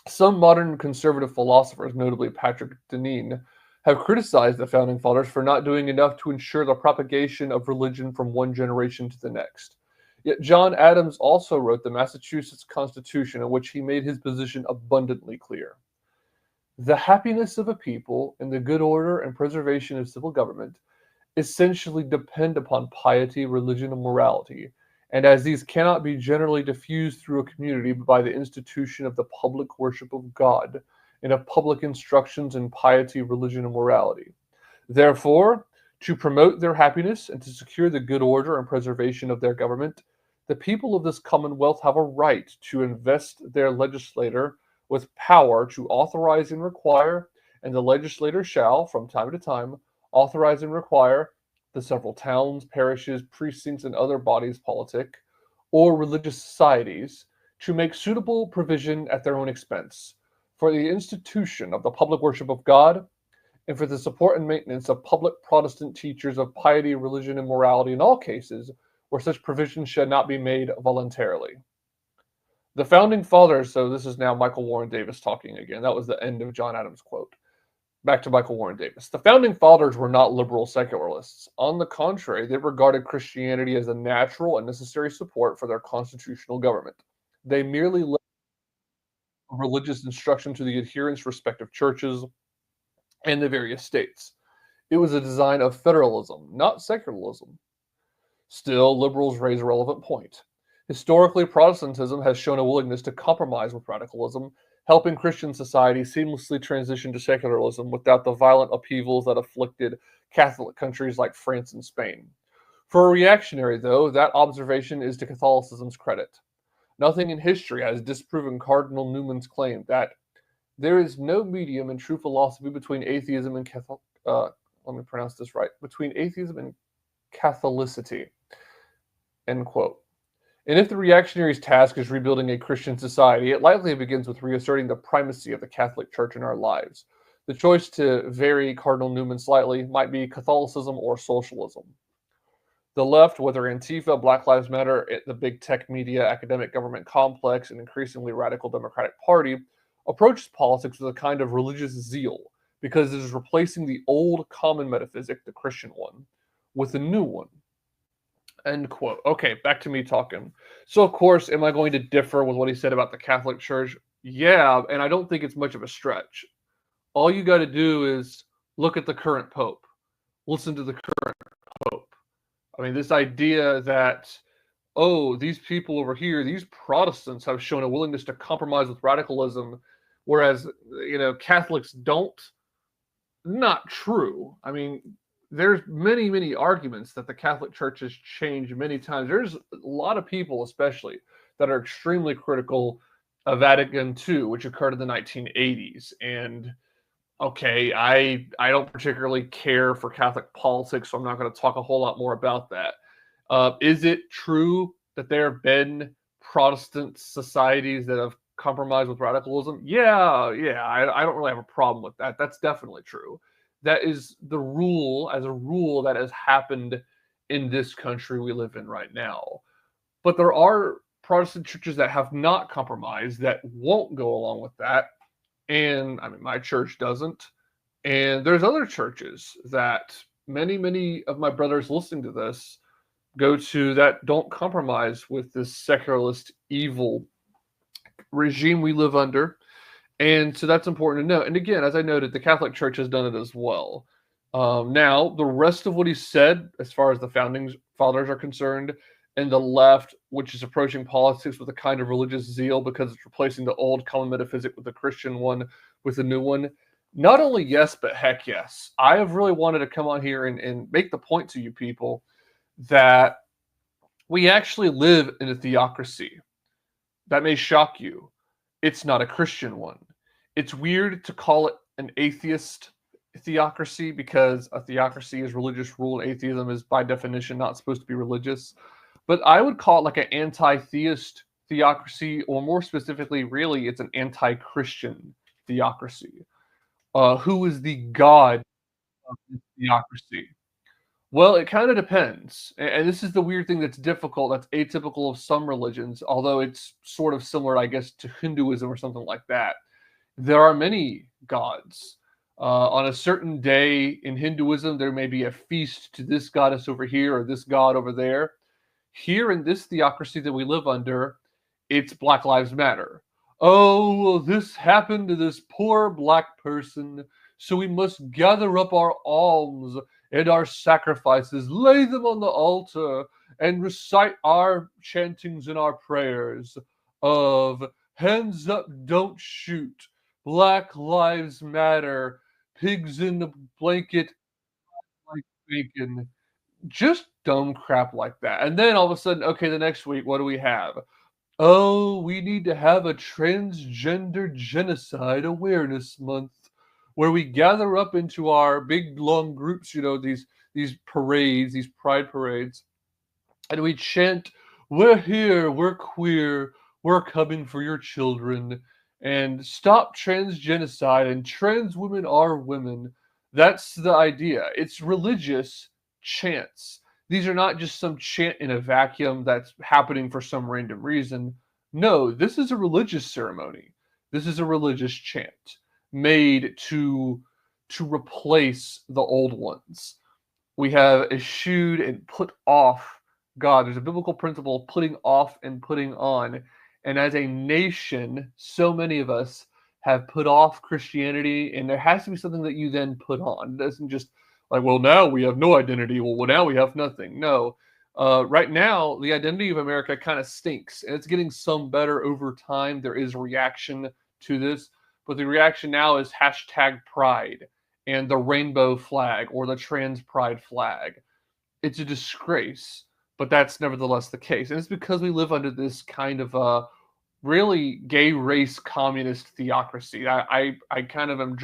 Some modern conservative philosophers, notably Patrick Deneen, have criticized the Founding Fathers for not doing enough to ensure the propagation of religion from one generation to the next. Yet John Adams also wrote the Massachusetts Constitution, in which he made his position abundantly clear. The happiness of a people and the good order and preservation of civil government essentially depend upon piety, religion, and morality, and as these cannot be generally diffused through a community but by the institution of the public worship of God and of public instructions in piety, religion, and morality. Therefore, to promote their happiness and to secure the good order and preservation of their government, the people of this Commonwealth have a right to invest their legislator with power to authorize and require, and the legislator shall, from time to time, authorize and require the several towns, parishes, precincts, and other bodies politic, or religious societies, to make suitable provision at their own expense, for the institution of the public worship of God, and for the support and maintenance of public Protestant teachers of piety, religion, and morality in all cases where such provision should not be made voluntarily. The Founding Fathers, so this is now Michael Warren Davis talking again. That was the end of John Adams' quote. Back to Michael Warren Davis. The Founding Fathers were not liberal secularists. On the contrary, they regarded Christianity as a natural and necessary support for their constitutional government. They merely left religious instruction to the adherents of respective churches and the various states. It was a design of federalism, not secularism. Still, liberals raise a relevant point. Historically, Protestantism has shown a willingness to compromise with radicalism, helping Christian society seamlessly transition to secularism without the violent upheavals that afflicted Catholic countries like France and Spain. For a reactionary, though, that observation is to Catholicism's credit. Nothing in history has disproven Cardinal Newman's claim that there is no medium in true philosophy between atheism and between atheism and Catholicity. End quote. And if the reactionary's task is rebuilding a Christian society, it likely begins with reasserting the primacy of the Catholic Church in our lives. The choice to vary Cardinal Newman slightly might be Catholicism or socialism. The left, whether Antifa, Black Lives Matter, the big tech media, academic government complex, and increasingly radical Democratic Party, approaches politics with a kind of religious zeal because it is replacing the old common metaphysic, the Christian one, with a new one. End quote. Okay, back to me talking. So, of course, am I going to differ with what he said about the Catholic Church? Yeah, and I don't think it's much of a stretch. All you got to do is look at the current Pope. Listen to the current Pope. I mean, this idea that, oh, these people over here, these Protestants have shown a willingness to compromise with radicalism, whereas, Catholics don't. Not true. I mean, there's many, many arguments that the Catholic Church has changed many times. There's a lot of people, especially, that are extremely critical of Vatican II, which occurred in the 1980s. And okay, I don't particularly care for Catholic politics, so I'm not going to talk a whole lot more about that. Is it true that there have been Protestant societies that have compromised with radicalism? Yeah, I don't really have a problem with that. That's definitely true. That is the rule, as a rule, that has happened in this country we live in right now. But there are Protestant churches that have not compromised, that won't go along with that. And I mean, my church doesn't. And there's other churches that many of my brothers listening to this go to that don't compromise with this secularist evil regime we live under. And so that's important to note. And again, as I noted, the Catholic Church has done it as well. Now, the rest of what he said, as far as the founding fathers are concerned, and the left, which is approaching politics with a kind of religious zeal because it's replacing the old common metaphysic with the Christian one, with the new one. Not only yes, but heck yes. I have really wanted to come on here and make the point to you people that we actually live in a theocracy. That may shock you. It's not a Christian one. It's weird to call it an atheist theocracy because a theocracy is religious rule and atheism is by definition not supposed to be religious. But I would call it like an anti-theist theocracy, or more specifically, really, it's an anti-Christian theocracy. Who is the god of this theocracy? Well, it kind of depends. And this is the weird thing that's difficult, that's atypical of some religions, although it's sort of similar, I guess, to Hinduism or something like that. There are many gods. On a certain day in Hinduism, there may be a feast to this goddess over here or this god over there. Here in this theocracy that we live under, it's Black Lives Matter. Oh, well, this happened to this poor black person, so we must gather up our alms and our sacrifices, lay them on the altar, and recite our chantings and our prayers of hands up, don't shoot, Black Lives Matter, pigs in the blanket like bacon, just dumb crap like that. And then all of a sudden, okay, the next week, what do we have? Oh, we need to have a transgender genocide awareness month where we gather up into our big long groups, these parades, these pride parades, and we chant, "We're here, we're queer, we're coming for your children, and stop trans genocide, and trans women are women." That's the idea. It's religious chants. These are not just some chant in a vacuum that's happening for some random reason. No, this is a religious ceremony. This is a religious chant made to replace the old ones. We have eschewed and put off God. There's a biblical principle of putting off and putting on. And as a nation, so many of us have put off Christianity, and there has to be something that you then put on. It doesn't just like, well, now we have no identity. Well, now we have nothing. No. Right now, the identity of America kind of stinks, and it's getting some better over time. There is a reaction to this, but the reaction now is hashtag pride and the rainbow flag or the trans pride flag. It's a disgrace, but that's nevertheless the case. And it's because we live under this kind of really gay race communist theocracy. I kind of am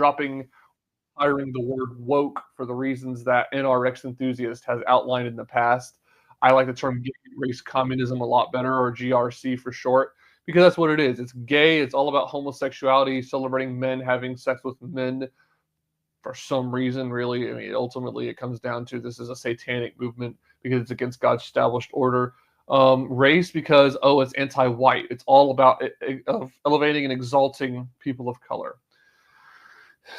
hiring the word woke for the reasons that NRX enthusiast has outlined in the past. I like the term gay race communism a lot better, or GRC for short, because that's what it is. It's gay. It's all about homosexuality, celebrating men having sex with men for some reason, really. I mean, ultimately, it comes down to this is a satanic movement because it's against God's established order. Race because, oh, it's anti-white. It's all about elevating and exalting people of color,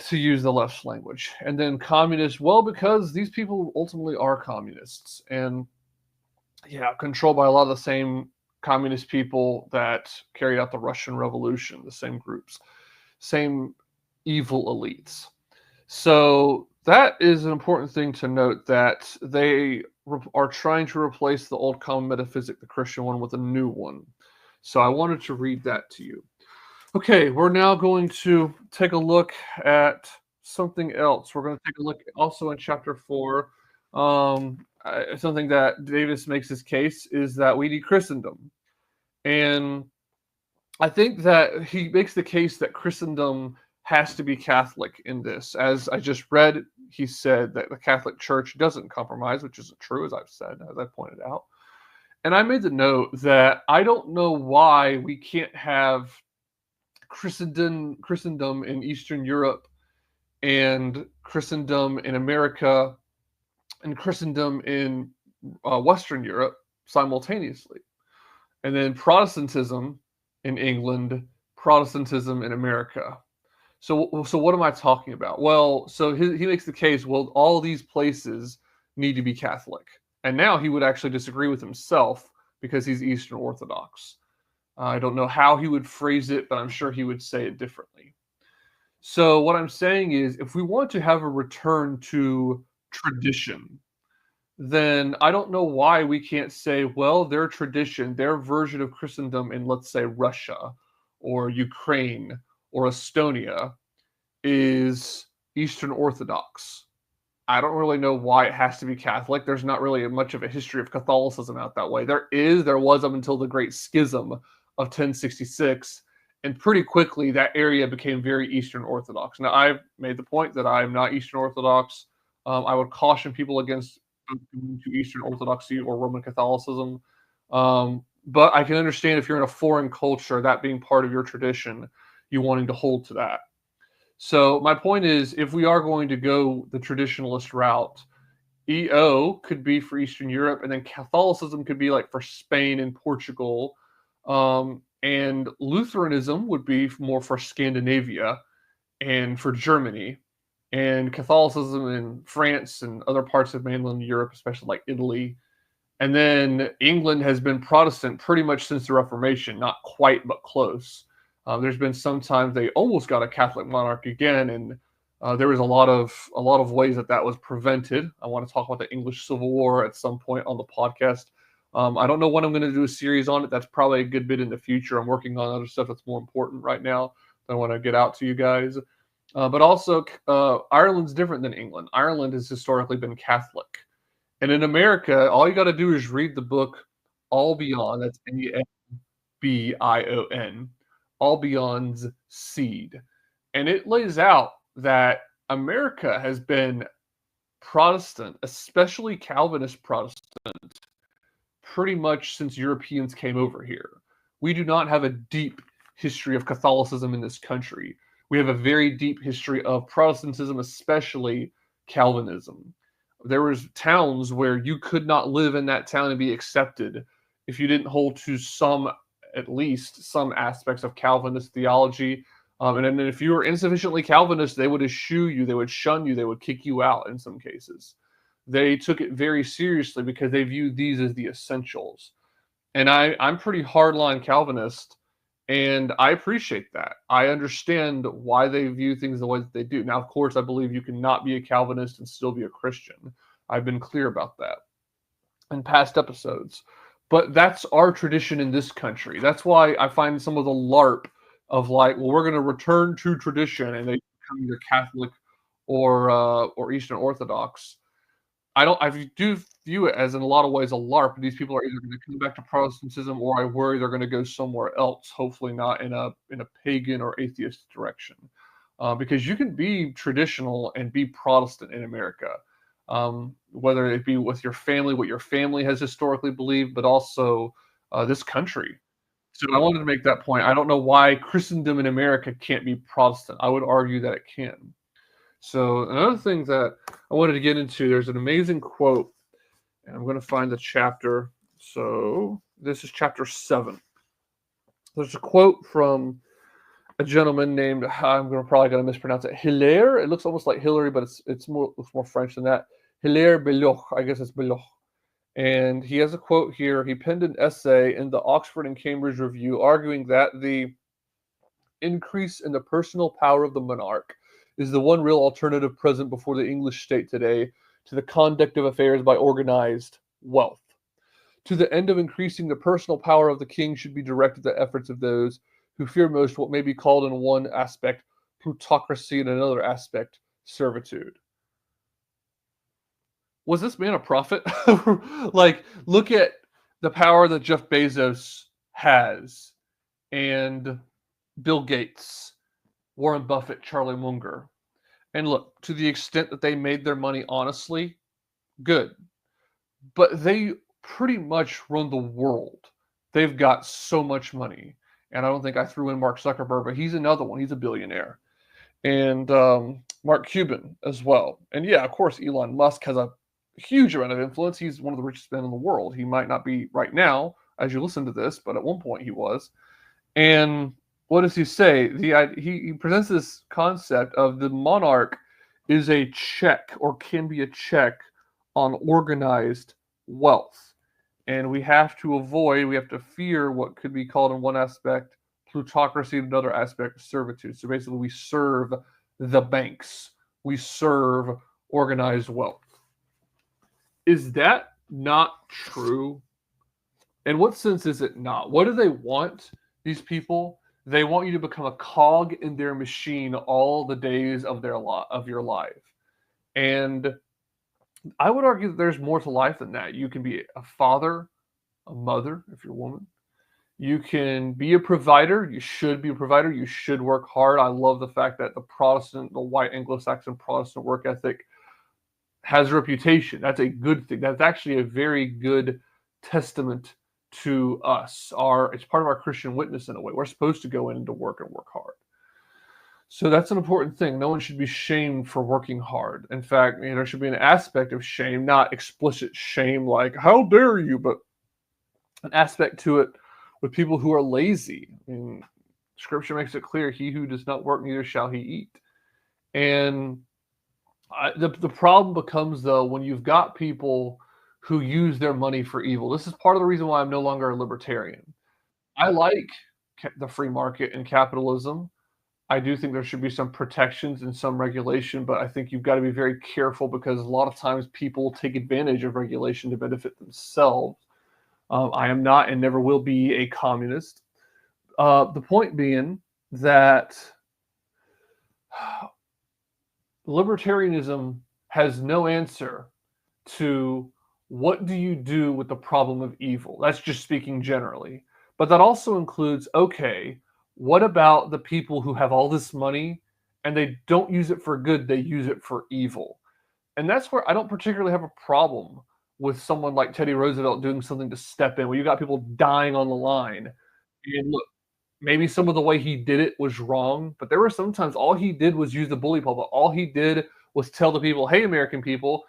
to use the left's language. And then communist, well, because these people ultimately are communists. And yeah, controlled by a lot of the same communist people that carried out the Russian Revolution, the same groups, same evil elites. So that is an important thing to note, that they are trying to replace the old common metaphysic, the Christian one, with a new one. So I wanted to read that to you. Okay, we're now going to take a look at something else. We're going to take a look also in chapter 4. Something that Davis makes his case is that we need Christendom. And I think that he makes the case that Christendom has to be Catholic in this. As I just read, he said that the Catholic Church doesn't compromise, which isn't true, as I've said, as I pointed out. And I made the note that I don't know why we can't have Christendom in Eastern Europe and Christendom in America and Christendom in Western Europe simultaneously. And then Protestantism in England, Protestantism in America. So what am I talking about? Well, so he makes the case, well, all these places need to be Catholic. And now he would actually disagree with himself because he's Eastern Orthodox. I don't know how he would phrase it, but I'm sure he would say it differently. So what I'm saying is, if we want to have a return to tradition, then I don't know why we can't say, well, their tradition, their version of Christendom in, let's say, Russia or Ukraine or Estonia is Eastern Orthodox. I don't really know why it has to be Catholic. There's not really much of a history of Catholicism out that way. There was up until the Great Schism of 1066, and pretty quickly that area became very Eastern Orthodox. Now, I've made the point that I'm not Eastern Orthodox. I would caution people against going to Eastern Orthodoxy or Roman Catholicism. But I can understand if you're in a foreign culture, that being part of your tradition, you wanting to hold to that. So my point is, if we are going to go the traditionalist route, EO could be for Eastern Europe, and then Catholicism could be like for Spain and Portugal, and Lutheranism would be more for Scandinavia and for Germany, and Catholicism in France and other parts of mainland Europe, especially like Italy. And then England has been Protestant pretty much since the Reformation, not quite, but close. There's been some times they almost got a Catholic monarch again, and there was a lot of ways that was prevented. I want to talk about the English Civil War at some point on the podcast. I don't know when I'm going to do a series on it. That's probably a good bit in the future. I'm working on other stuff that's more important right now that I want to get out to you guys. But also, Ireland's different than England. Ireland has historically been Catholic. And in America, all you got to do is read the book All Beyond. That's Albion, All Beyond's Seed. And it lays out that America has been Protestant, especially Calvinist Protestant, pretty much since Europeans came over here. We do not have a deep history of Catholicism in this country. We have a very deep history of Protestantism, especially Calvinism. There was towns where you could not live in that town and be accepted if you didn't hold to at least some aspects of Calvinist theology. And then if you were insufficiently Calvinist, they would eschew you, they would shun you, they would kick you out in some cases. They took it very seriously because they viewed these as the essentials. And I'm pretty hardline Calvinist, and I appreciate that. I understand why they view things the way that they do. Now, of course, I believe you cannot be a Calvinist and still be a Christian. I've been clear about that in past episodes. But that's our tradition in this country. That's why I find some of the LARP of like, well, we're going to return to tradition, and they become either Catholic or Eastern Orthodox. I do view it as in a lot of ways a LARP. These people are either going to come back to Protestantism, or I worry they're going to go somewhere else. Hopefully, not in a pagan or atheist direction, because you can be traditional and be Protestant in America, whether it be with your family, what your family has historically believed, but also this country. So I wanted to make that point. I don't know why Christendom in America can't be Protestant. I would argue that it can. So another thing that I wanted to get into, there's an amazing quote, and I'm going to find the chapter. So this is chapter 7. There's a quote from a gentleman named, probably going to mispronounce it, Hilaire. It looks almost like Hillary, but looks more French than that. Hilaire Belloch, I guess it's Belloch. And he has a quote here. He penned an essay in the Oxford and Cambridge Review arguing that the increase in the personal power of the monarch is the one real alternative present before the English state today to the conduct of affairs by organized wealth. To the end of increasing the personal power of the king should be directed the efforts of those who fear most what may be called in one aspect plutocracy and in another aspect servitude. Was this man a prophet? Like, look at the power that Jeff Bezos has, and Bill Gates, Warren Buffett, Charlie Munger. And look, to the extent that they made their money honestly, good. But they pretty much run the world. They've got so much money. And I don't think I threw in Mark Zuckerberg, but he's another one. He's a billionaire. And Mark Cuban as well. And yeah, of course, Elon Musk has a huge amount of influence. He's one of the richest men in the world. He might not be right now as you listen to this, but at one point he was. And what does he say? He presents this concept of the monarch is a check or can be a check on organized wealth. And we have to avoid, we have to fear what could be called in one aspect plutocracy, in another aspect servitude. So basically, we serve the banks, we serve organized wealth. Is that not true? In what sense is it not? What do they want, these people? They want you to become a cog in their machine all the days of of your life. And I would argue that there's more to life than that. You can be a father, a mother, if you're a woman. You can be a provider. You should be a provider. You should work hard. I love the fact that the white Anglo-Saxon Protestant work ethic has a reputation. That's a good thing. That's actually a very good testament to us. It's part of our Christian witness in a way. We're supposed to go in and to work and work hard. So that's an important thing. No one should be shamed for working hard. In fact, there should be an aspect of shame, not explicit shame like, how dare you, but an aspect to it with people who are lazy. I mean, Scripture makes it clear, he who does not work, neither shall he eat. And the problem becomes, though, when you've got people who use their money for evil. This is part of the reason why I'm no longer a libertarian. I like the free market and capitalism. I do think there should be some protections and some regulation, but I think you've got to be very careful because a lot of times people take advantage of regulation to benefit themselves. I am not and never will be a communist. The point being that libertarianism has no answer to what do you do with the problem of evil. That's just speaking generally. But that also includes, okay, what about the people who have all this money and they don't use it for good, they use it for evil? And that's where I don't particularly have a problem with someone like Teddy Roosevelt doing something to step in, where you got people dying on the line. And look, maybe some of the way he did it was wrong, but there were sometimes all he did was use the bully pulpit. All he did was tell the people, hey, American people,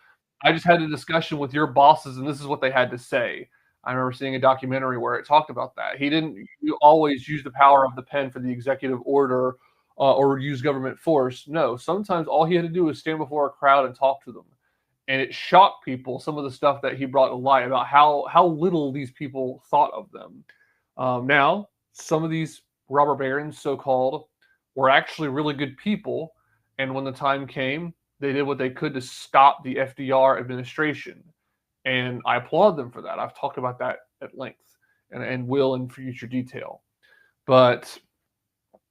I just had a discussion with your bosses and this is what they had to say. I remember seeing a documentary where it talked about that. He didn't always use the power of the pen for the executive order or use government force. No, sometimes all he had to do was stand before a crowd and talk to them. And it shocked people, some of the stuff that he brought to light about how little these people thought of them. Now, some of these robber barons, so-called, were actually really good people. And when the time came, they did what they could to stop the FDR administration. And I applaud them for that. I've talked about that at length and will in future detail. But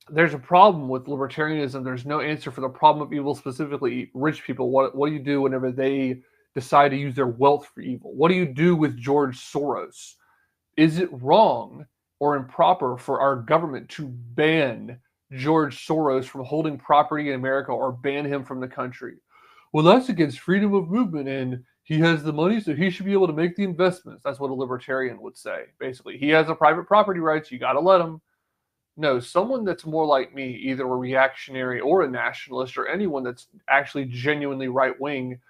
there's a problem with libertarianism. There's no answer for the problem of evil, specifically rich people. What do you do whenever they decide to use their wealth for evil? What do you do with George Soros? Is it wrong or improper for our government to ban George Soros from holding property in America or ban him from the country? Well, that's against freedom of movement and he has the money, so he should be able to make the investments. That's what a libertarian would say. Basically, he has the private property rights. You got to let him. No, someone that's more like me, either a reactionary or a nationalist or anyone that's actually genuinely right-wing,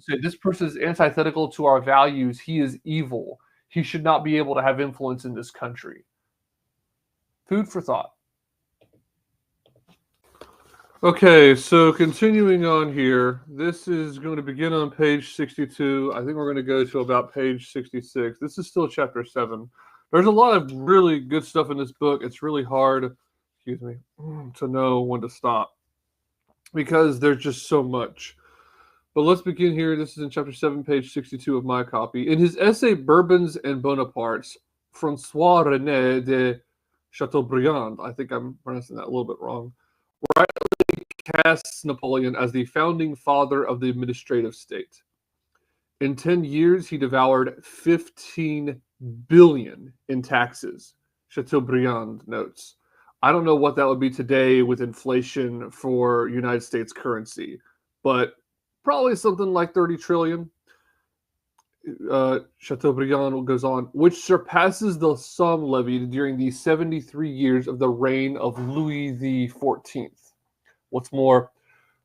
said this person is antithetical to our values. He is evil. He should not be able to have influence in this country. Food for thought. Okay, so continuing on here, this is going to begin on page 62. I think we're going to go to about page 66. This is still chapter 7. There's a lot of really good stuff in this book. It's really hard, to know when to stop because there's just so much. But let's begin here. This is in chapter 7, page 62 of my copy. In his essay, Bourbons and Bonapartes, François René de Chateaubriand, I think I'm pronouncing that a little bit wrong, rightly casts Napoleon as the founding father of the administrative state. In 10 years, he devoured 15 billion in taxes, Chateaubriand notes. I don't know what that would be today with inflation for United States currency, but probably something like 30 trillion. Chateaubriand goes on, which surpasses the sum levied during the 73 years of the reign of Louis XIV. What's more,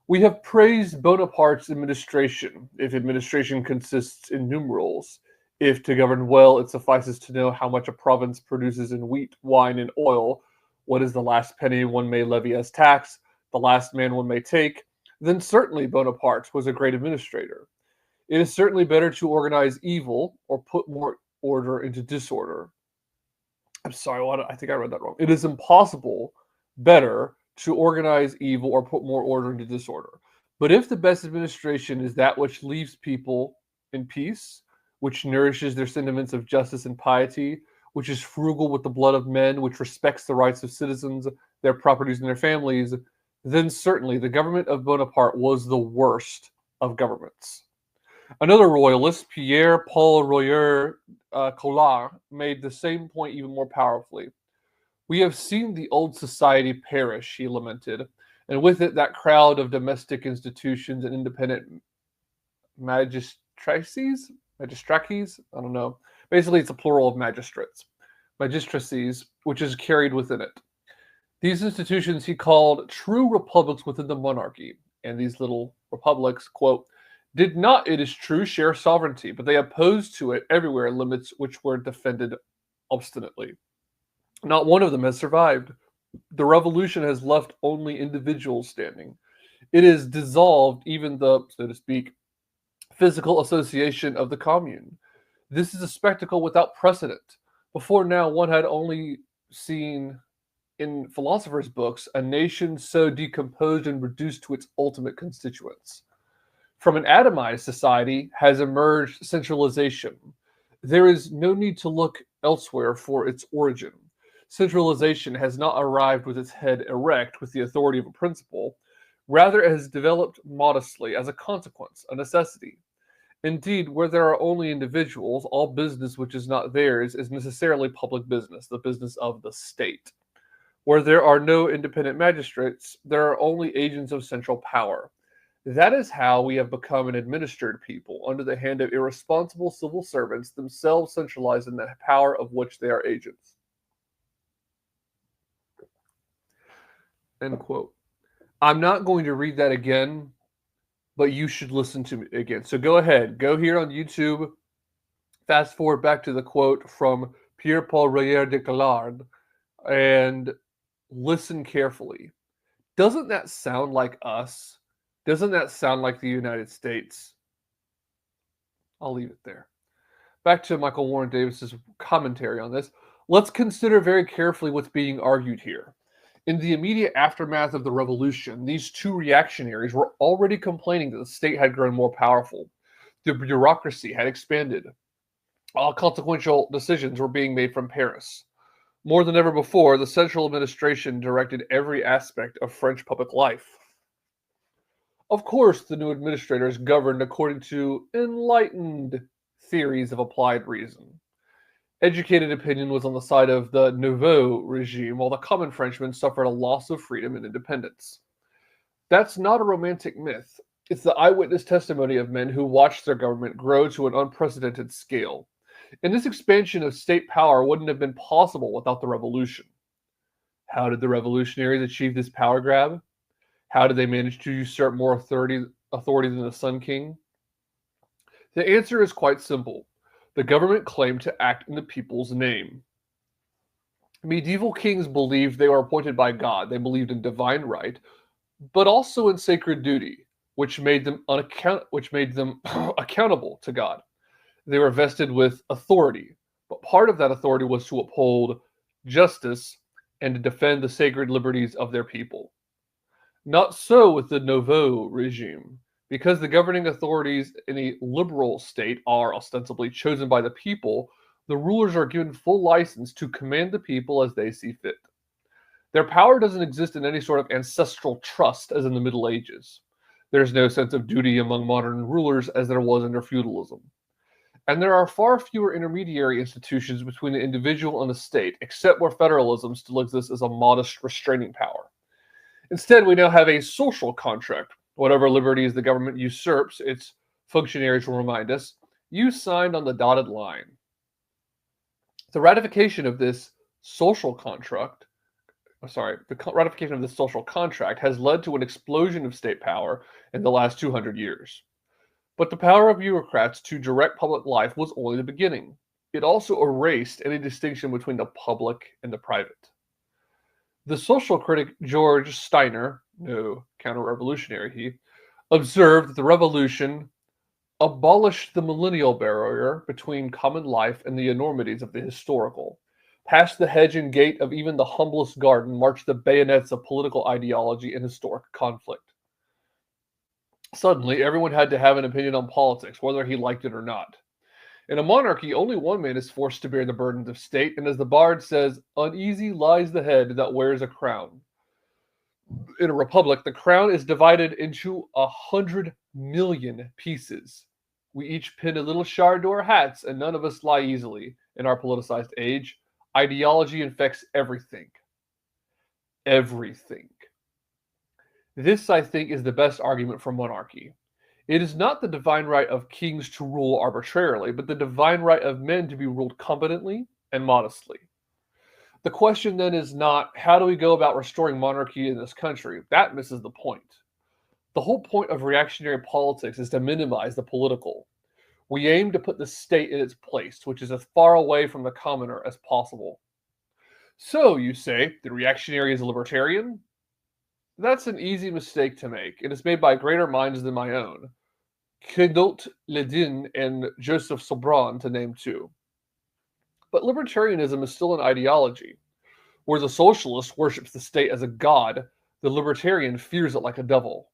we have praised Bonaparte's administration, if administration consists in numerals. If to govern well, it suffices to know how much a province produces in wheat, wine, and oil, What is the last penny one may levy as tax, the last man one may take, then certainly Bonaparte was a great administrator. It is certainly better to organize evil or put more order into disorder. I'm sorry, I think I read that wrong. It is impossible better to organize evil or put more order into disorder. But if the best administration is that which leaves people in peace, which nourishes their sentiments of justice and piety, which is frugal with the blood of men, which respects the rights of citizens, their properties, and their families, then certainly the government of Bonaparte was the worst of governments. Another royalist, Pierre-Paul Royer-Collard, made the same point even more powerfully. We have seen the old society perish, he lamented, and with it that crowd of domestic institutions and independent magistracies? Magistracies? I don't know. Basically, it's a plural of magistrates. Magistracies, which is carried within it. These institutions he called true republics within the monarchy, and these little republics, quote, did not, it is true, share sovereignty, but they opposed to it everywhere limits which were defended obstinately. Not one of them has survived. The revolution has left only individuals standing. It has dissolved even the, so to speak, physical association of the commune. This is a spectacle without precedent. Before now, one had only seen in philosophers' books a nation so decomposed and reduced to its ultimate constituents. From an atomized society has emerged centralization. There is no need to look elsewhere for its origin. Centralization has not arrived with its head erect with the authority of a principle. Rather, it has developed modestly as a consequence, a necessity. Indeed, where there are only individuals, all business which is not theirs is necessarily public business, the business of the state. Where there are no independent magistrates, there are only agents of central power. That is how we have become an administered people, under the hand of irresponsible civil servants, themselves centralized in the power of which they are agents. End quote. I'm not going to read that again, but you should listen to me again. So go ahead, go here on YouTube, fast forward back to the quote from Pierre-Paul Royer de Collard, and listen carefully. Doesn't that sound like us? Doesn't that sound like the United States? I'll leave it there. Back to Michael Warren Davis's commentary on this. Let's consider very carefully what's being argued here. In the immediate aftermath of the revolution, these two reactionaries were already complaining that the state had grown more powerful. The bureaucracy had expanded. All consequential decisions were being made from Paris. More than ever before, the central administration directed every aspect of French public life. Of course, the new administrators governed according to enlightened theories of applied reason. Educated opinion was on the side of the nouveau regime, while the common Frenchman suffered a loss of freedom and independence. That's not a romantic myth. It's the eyewitness testimony of men who watched their government grow to an unprecedented scale. And this expansion of state power wouldn't have been possible without the revolution. How did the revolutionaries achieve this power grab? How did they manage to usurp more authority than the Sun King? The answer is quite simple. The government claimed to act in the people's name. Medieval kings believed they were appointed by God. They believed in divine right, but also in sacred duty, which made them accountable to God. They were vested with authority, but part of that authority was to uphold justice and to defend the sacred liberties of their people. Not so with the nouveau regime. Because the governing authorities in a liberal state are ostensibly chosen by the people, the rulers are given full license to command the people as they see fit. Their power doesn't exist in any sort of ancestral trust as in the Middle Ages. There's no sense of duty among modern rulers as there was under feudalism. And there are far fewer intermediary institutions between the individual and the state, except where federalism still exists as a modest restraining power. Instead, we now have a social contract. Whatever liberties the government usurps, its functionaries will remind us, you signed on the dotted line. The ratification of this social contract has led to an explosion of state power in the last 200 years. But the power of bureaucrats to direct public life was only the beginning. It also erased any distinction between the public and the private. The social critic George Steiner, no counter-revolutionary he, observed that the revolution abolished the millennial barrier between common life and the enormities of the historical. Past the hedge and gate of even the humblest garden marched the bayonets of political ideology and historic conflict. Suddenly, everyone had to have an opinion on politics, whether he liked it or not. In a monarchy, only one man is forced to bear the burdens of state, and as the bard says, uneasy lies the head that wears a crown. In a republic, the crown is divided into 100 million pieces. We each pin a little shard to our hats, and none of us lie easily. In our politicized age, ideology infects everything. Everything. This, I think, is the best argument for monarchy. It is not the divine right of kings to rule arbitrarily, but the divine right of men to be ruled competently and modestly. The question then is not, how do we go about restoring monarchy in this country? That misses the point. The whole point of reactionary politics is to minimize the political. We aim to put the state in its place, which is as far away from the commoner as possible. So, you say, the reactionary is a libertarian? That's an easy mistake to make, and it's made by greater minds than my own. Quedault Ledin and Joseph Sobran, to name two. But libertarianism is still an ideology. Where the socialist worships the state as a god, the libertarian fears it like a devil.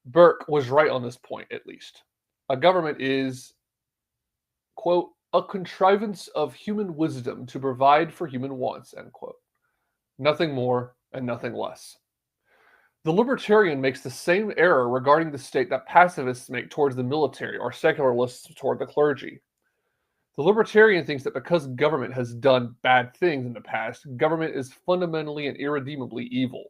Burke was right on this point, at least. A government is, quote, a contrivance of human wisdom to provide for human wants, end quote. Nothing more and nothing less. The libertarian makes the same error regarding the state that pacifists make towards the military or secularists toward the clergy. The libertarian thinks that because government has done bad things in the past, government is fundamentally and irredeemably evil.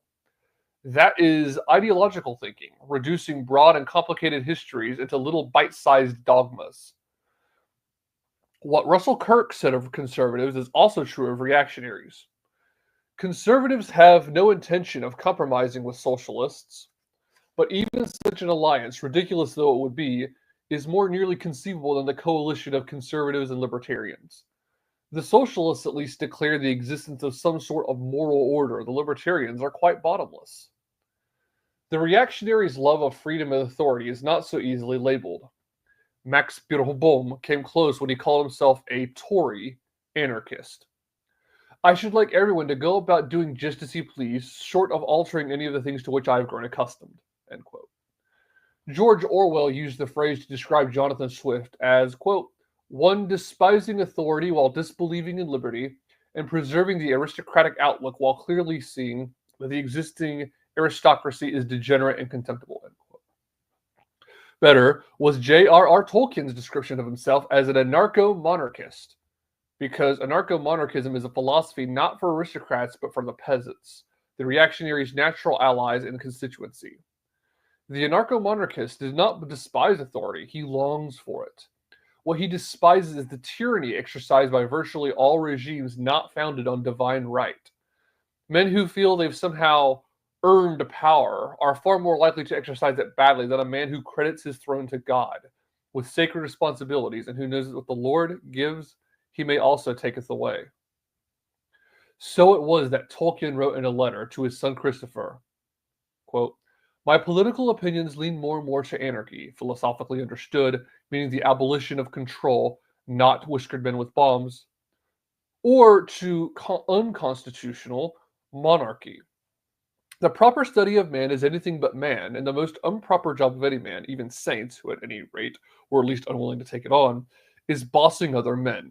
That is ideological thinking, reducing broad and complicated histories into little bite-sized dogmas. What Russell Kirk said of conservatives is also true of reactionaries. Conservatives have no intention of compromising with socialists, but even such an alliance, ridiculous though it would be, is more nearly conceivable than the coalition of conservatives and libertarians. The socialists at least declare the existence of some sort of moral order. The libertarians are quite bottomless. The reactionaries' love of freedom and authority is not so easily labeled. Max Beerbohm came close when he called himself a Tory anarchist. I should like everyone to go about doing just as he pleased, short of altering any of the things to which I have grown accustomed. End quote. George Orwell used the phrase to describe Jonathan Swift as, quote, one despising authority while disbelieving in liberty, and preserving the aristocratic outlook while clearly seeing that the existing aristocracy is degenerate and contemptible, end quote. Better was J.R.R. Tolkien's description of himself as an anarcho-monarchist, because anarcho-monarchism is a philosophy not for aristocrats but for the peasants, the reactionaries' natural allies and constituency. The anarcho-monarchist does not despise authority, he longs for it. What he despises is the tyranny exercised by virtually all regimes not founded on divine right. Men who feel they've somehow earned power are far more likely to exercise it badly than a man who credits his throne to God with sacred responsibilities and who knows that what the Lord gives, he may also taketh away. So it was that Tolkien wrote in a letter to his son Christopher, quote, my political opinions lean more and more to anarchy, philosophically understood, meaning the abolition of control, not whiskered men with bombs, or to unconstitutional monarchy. The proper study of man is anything but man, and the most improper job of any man, even saints, who at any rate were at least unwilling to take it on, is bossing other men.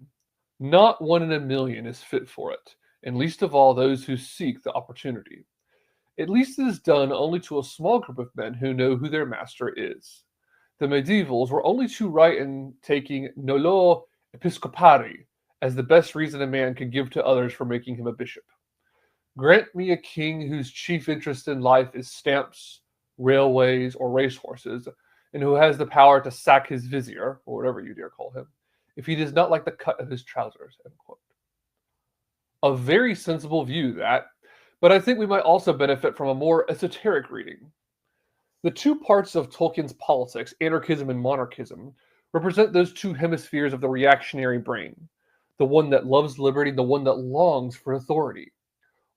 Not 1 in a million is fit for it, and least of all those who seek the opportunity. At least it is done only to a small group of men who know who their master is. The medievals were only too right in taking nolo episcopari as the best reason a man could give to others for making him a bishop. Grant me a king whose chief interest in life is stamps, railways, or racehorses, and who has the power to sack his vizier, or whatever you dare call him, if he does not like the cut of his trousers, end quote. A very sensible view, that, but I think we might also benefit from a more esoteric reading. The two parts of Tolkien's politics, anarchism and monarchism, represent those two hemispheres of the reactionary brain, the one that loves liberty, the one that longs for authority.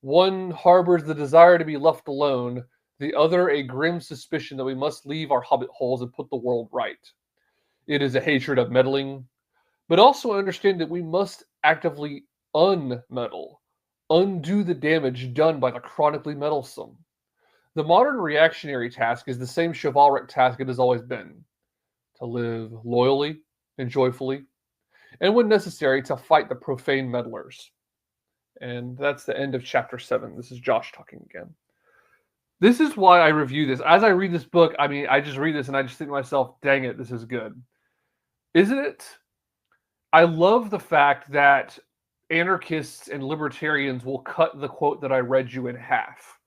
One harbors the desire to be left alone, the other a grim suspicion that we must leave our hobbit holes and put the world right. It is a hatred of meddling, but also understand that we must actively unmeddle, undo the damage done by the chronically meddlesome. The modern reactionary task is the same chivalric task it has always been: to live loyally and joyfully, and when necessary, to fight the profane meddlers. And that's the end of chapter 7. This is Josh talking again. This is why I review this. As I read this book, I mean, I just read this and I just think to myself, dang it, this is good. Isn't it? I love the fact that anarchists and libertarians will cut the quote that I read you in half.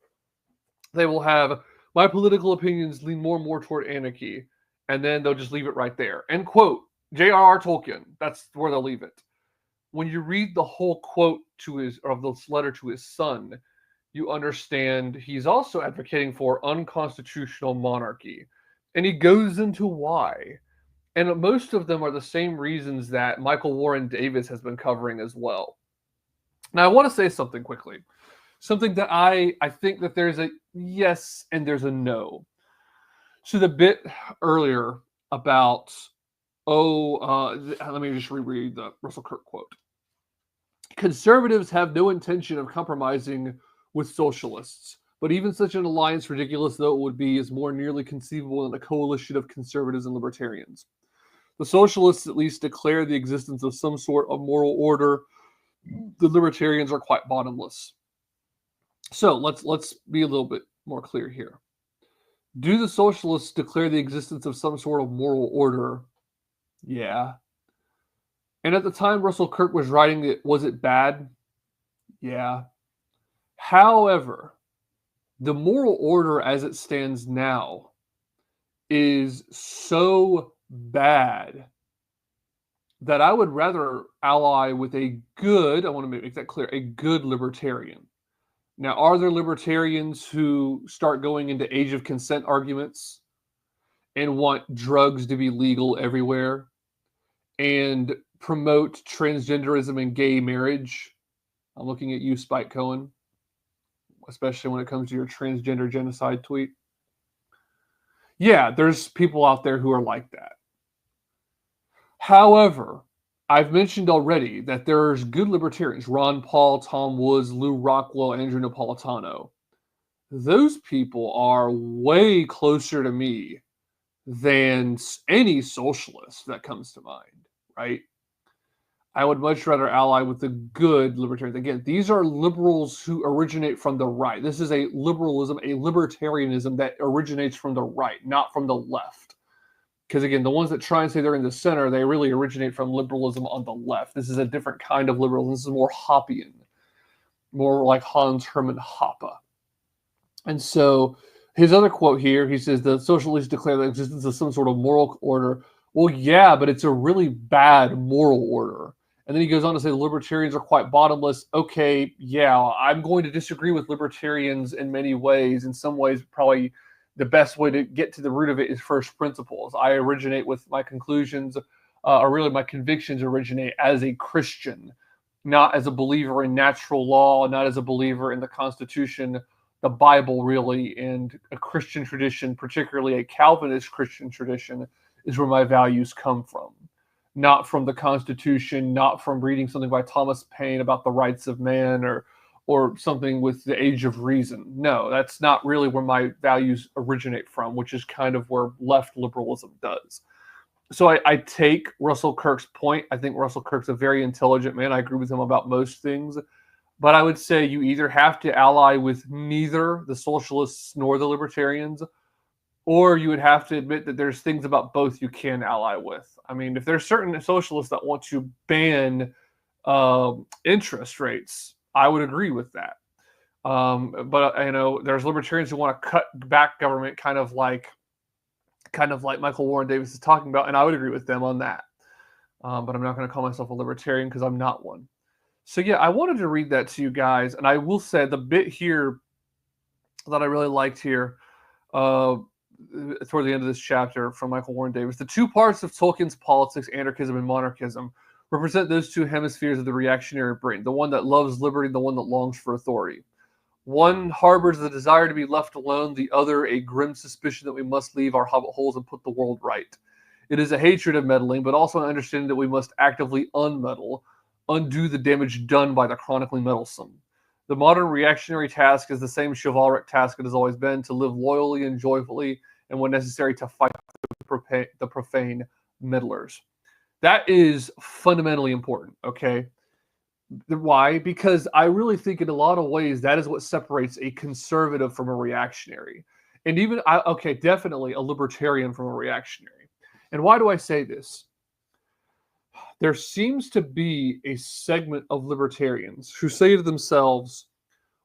They will have, my political opinions lean more and more toward anarchy, and then they'll just leave it right there. End quote. J.R.R. Tolkien. That's where they'll leave it. When you read the whole quote of this letter to his son, you understand he's also advocating for unconstitutional monarchy. And he goes into why. And most of them are the same reasons that Michael Warren Davis has been covering as well. Now, I want to say something quickly. Something that I think that there's a yes and there's a no. So the bit earlier about, let me just reread the Russell Kirk quote. Conservatives have no intention of compromising with socialists, but even such an alliance, ridiculous though it would be, is more nearly conceivable than a coalition of conservatives and libertarians. The socialists at least declare the existence of some sort of moral order. The libertarians are quite bottomless. So let's be a little bit more clear here. Do the socialists declare the existence of some sort of moral order? Yeah. And at the time Russell Kirk was writing it, was it bad? Yeah. However, the moral order as it stands now is so bad that I would rather ally with a good, I want to make that clear, a good libertarian. Now, are there libertarians who start going into age of consent arguments and want drugs to be legal everywhere and promote transgenderism and gay marriage? I'm looking at you, Spike Cohen, especially when it comes to your transgender genocide tweet. Yeah, there's people out there who are like that. However, I've mentioned already that there's good libertarians: Ron Paul, Tom Woods, Lou Rockwell, Andrew Napolitano. Those people are way closer to me than any socialist that comes to mind, right? I would much rather ally with the good libertarians. Again, these are liberals who originate from the right. This is a liberalism, a libertarianism that originates from the right, not from the left. Because again, the ones that try and say they're in the center, they really originate from liberalism on the left. This is a different kind of liberalism. This is more Hoppian, more like Hans Hermann Hoppe. And so his other quote here, he says, the socialists declare the existence of some sort of moral order. Well, yeah, but it's a really bad moral order. And then he goes on to say the libertarians are quite bottomless. Okay, yeah, I'm going to disagree with libertarians in many ways. In some ways, probably the best way to get to the root of it is first principles. I originate with my conclusions, or really my convictions originate as a Christian, not as a believer in natural law, not as a believer in the Constitution, the Bible, really, and a Christian tradition, particularly a Calvinist Christian tradition, is where my values come from. Not from the Constitution, not from reading something by Thomas Paine about the rights of man or something with the Age of Reason. No, that's not really where my values originate from, which is kind of where left liberalism does. So I take Russell Kirk's point. I think Russell Kirk's a very intelligent man. I agree with him about most things. But I would say you either have to ally with neither the socialists nor the libertarians, or you would have to admit that there's things about both you can ally with. I mean, if there's certain socialists that want to ban interest rates, I would agree with that. But there's libertarians who want to cut back government, kind of like Michael Warren Davis is talking about, and I would agree with them on that. But I'm not going to call myself a libertarian because I'm not one. So yeah, I wanted to read that to you guys, and I will say the bit here that I really liked here, toward the end of this chapter from Michael Warren Davis: the two parts of Tolkien's politics, anarchism and monarchism, represent those two hemispheres of the reactionary brain, the one that loves liberty, the one that longs for authority. One harbors the desire to be left alone, the other a grim suspicion that we must leave our hobbit holes and put the world right. It is a hatred of meddling, but also an understanding that we must actively unmeddle, undo the damage done by the chronically meddlesome. The modern reactionary task is the same chivalric task it has always been, to live loyally and joyfully, and when necessary to fight the profane meddlers. That is fundamentally important, okay? Why? Because I really think in a lot of ways that is what separates a conservative from a reactionary. And even, okay, definitely a libertarian from a reactionary. And why do I say this? There seems to be a segment of libertarians who say to themselves,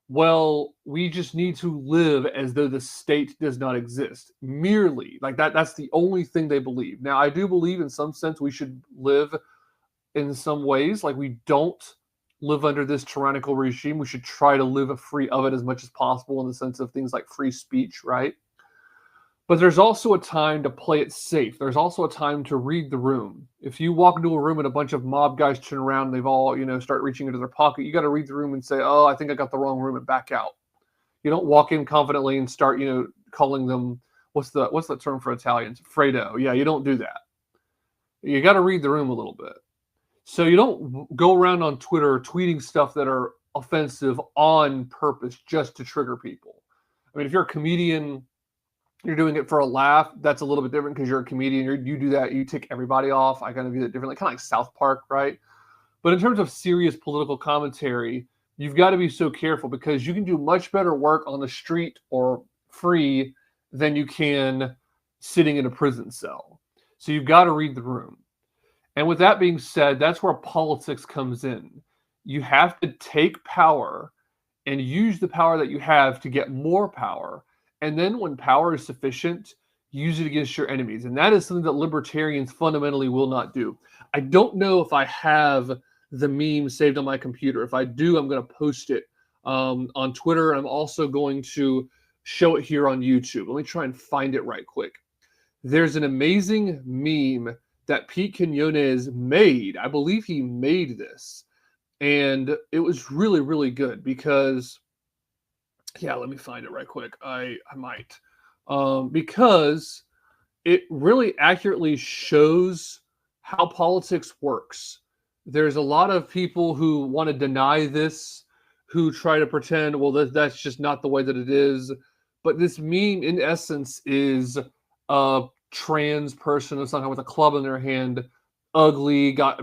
well, we just need to live as though the state does not exist. Merely. Like that's the only thing they believe. Now, I do believe in some sense we should live in some ways. Like we don't live under this tyrannical regime. We should try to live free of it as much as possible in the sense of things like free speech, right? But there's also a time to play it safe. There's also a time to read the room. If you walk into a room and a bunch of mob guys turn around and they've all, start reaching into their pocket, you got to read the room and say, oh, I think I got the wrong room, and back out. You don't walk in confidently and start, calling them, what's the term for Italians? Fredo. Yeah, you don't do that. You got to read the room a little bit. So you don't go around on Twitter tweeting stuff that are offensive on purpose just to trigger people. I mean, if you're a comedian, you're doing it for a laugh, that's a little bit different because you're a comedian. You do that, you tick everybody off. I kind of view that differently, kind of like South Park, right? But in terms of serious political commentary, you've got to be so careful because you can do much better work on the street or free than you can sitting in a prison cell. So you've got to read the room. And with that being said, that's where politics comes in. You have to take power and use the power that you have to get more power. And then when power is sufficient, use it against your enemies. And that is something that libertarians fundamentally will not do. I don't know if I have the meme saved on my computer. If I do, I'm going to post it on Twitter. I'm also going to show it here on YouTube. Let me try and find it right quick. There's an amazing meme that Pete Quinones made. I believe he made this. And it was really, really good because, yeah, let me find it right quick. I might. Because it really accurately shows how politics works. There's a lot of people who want to deny this, who try to pretend, well, that's just not the way that it is. But this meme, in essence, is a trans person of somehow with a club in their hand, ugly, got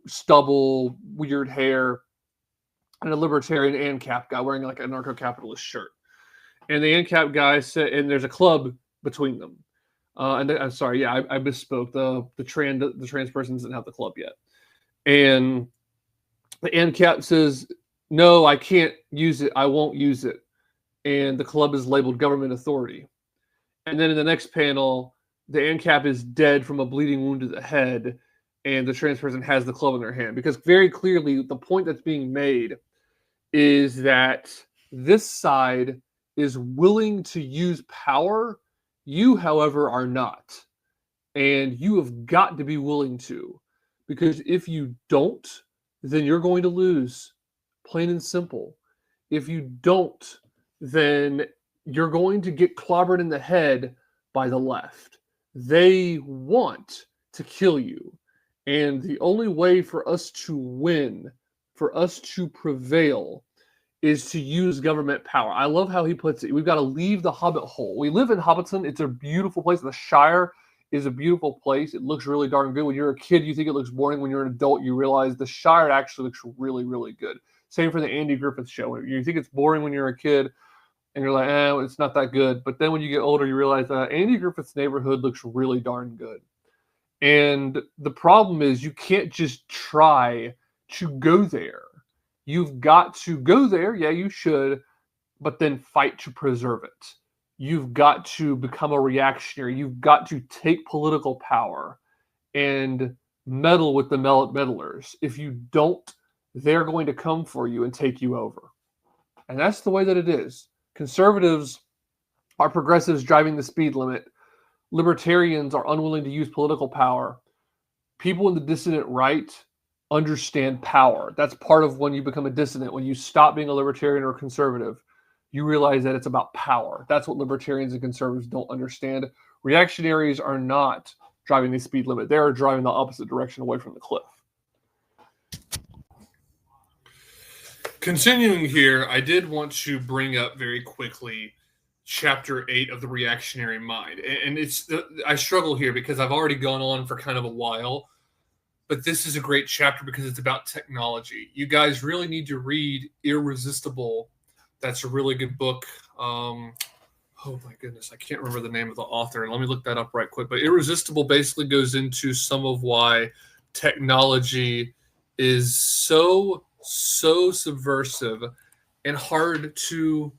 stubble, weird hair, and a libertarian ANCAP guy wearing like a anarcho-capitalist shirt. And the ANCAP guy said, and there's a club between them. I'm sorry, yeah, I misspoke. The trans person doesn't have the club yet. And the ANCAP says, no, I can't use it. I won't use it. And the club is labeled government authority. And then in the next panel, the ANCAP is dead from a bleeding wound to the head, and the trans person has the club in their hand. Because very clearly, the point that's being made is that this side is willing to use power. You, however, are not. And you have got to be willing to. Because if you don't, then you're going to lose. Plain and simple. If you don't, then you're going to get clobbered in the head by the left. They want to kill you. And the only way for us to win, for us to prevail, is to use government power. I love how he puts it. We've got to leave the Hobbit hole. We live in Hobbiton. It's a beautiful place. The Shire is a beautiful place. It looks really darn good. When you're a kid, you think it looks boring. When you're an adult, you realize the Shire actually looks really, really good. Same for the Andy Griffith Show. You think it's boring when you're a kid, and you're like, it's not that good. But then when you get older, you realize that Andy Griffith's neighborhood looks really darn good. And the problem is you can't just try to go there. You've got to go there. Yeah, you should, but then fight to preserve it. You've got to become a reactionary. You've got to take political power and meddle with the meddlers. If you don't, they're going to come for you and take you over. And that's the way that it is. Conservatives are progressives driving the speed limit. Libertarians are unwilling to use political power. People in the dissident right understand power. That's part of when you become a dissident, when you stop being a libertarian or a conservative. you realize that it's about power. That's what libertarians and conservatives don't understand. Reactionaries are not driving the speed limit. They are driving the opposite direction away from the cliff. Continuing here, I did want to bring up very quickly chapter 8 of the Reactionary Mind. And I struggle here because I've already gone on for kind of a while, but this is a great chapter because it's about technology. You guys really need to read Irresistible. That's a really good book. Oh my goodness, I can't remember the name of the author. Let me look that up right quick. But Irresistible basically goes into some of why technology is so subversive and hard to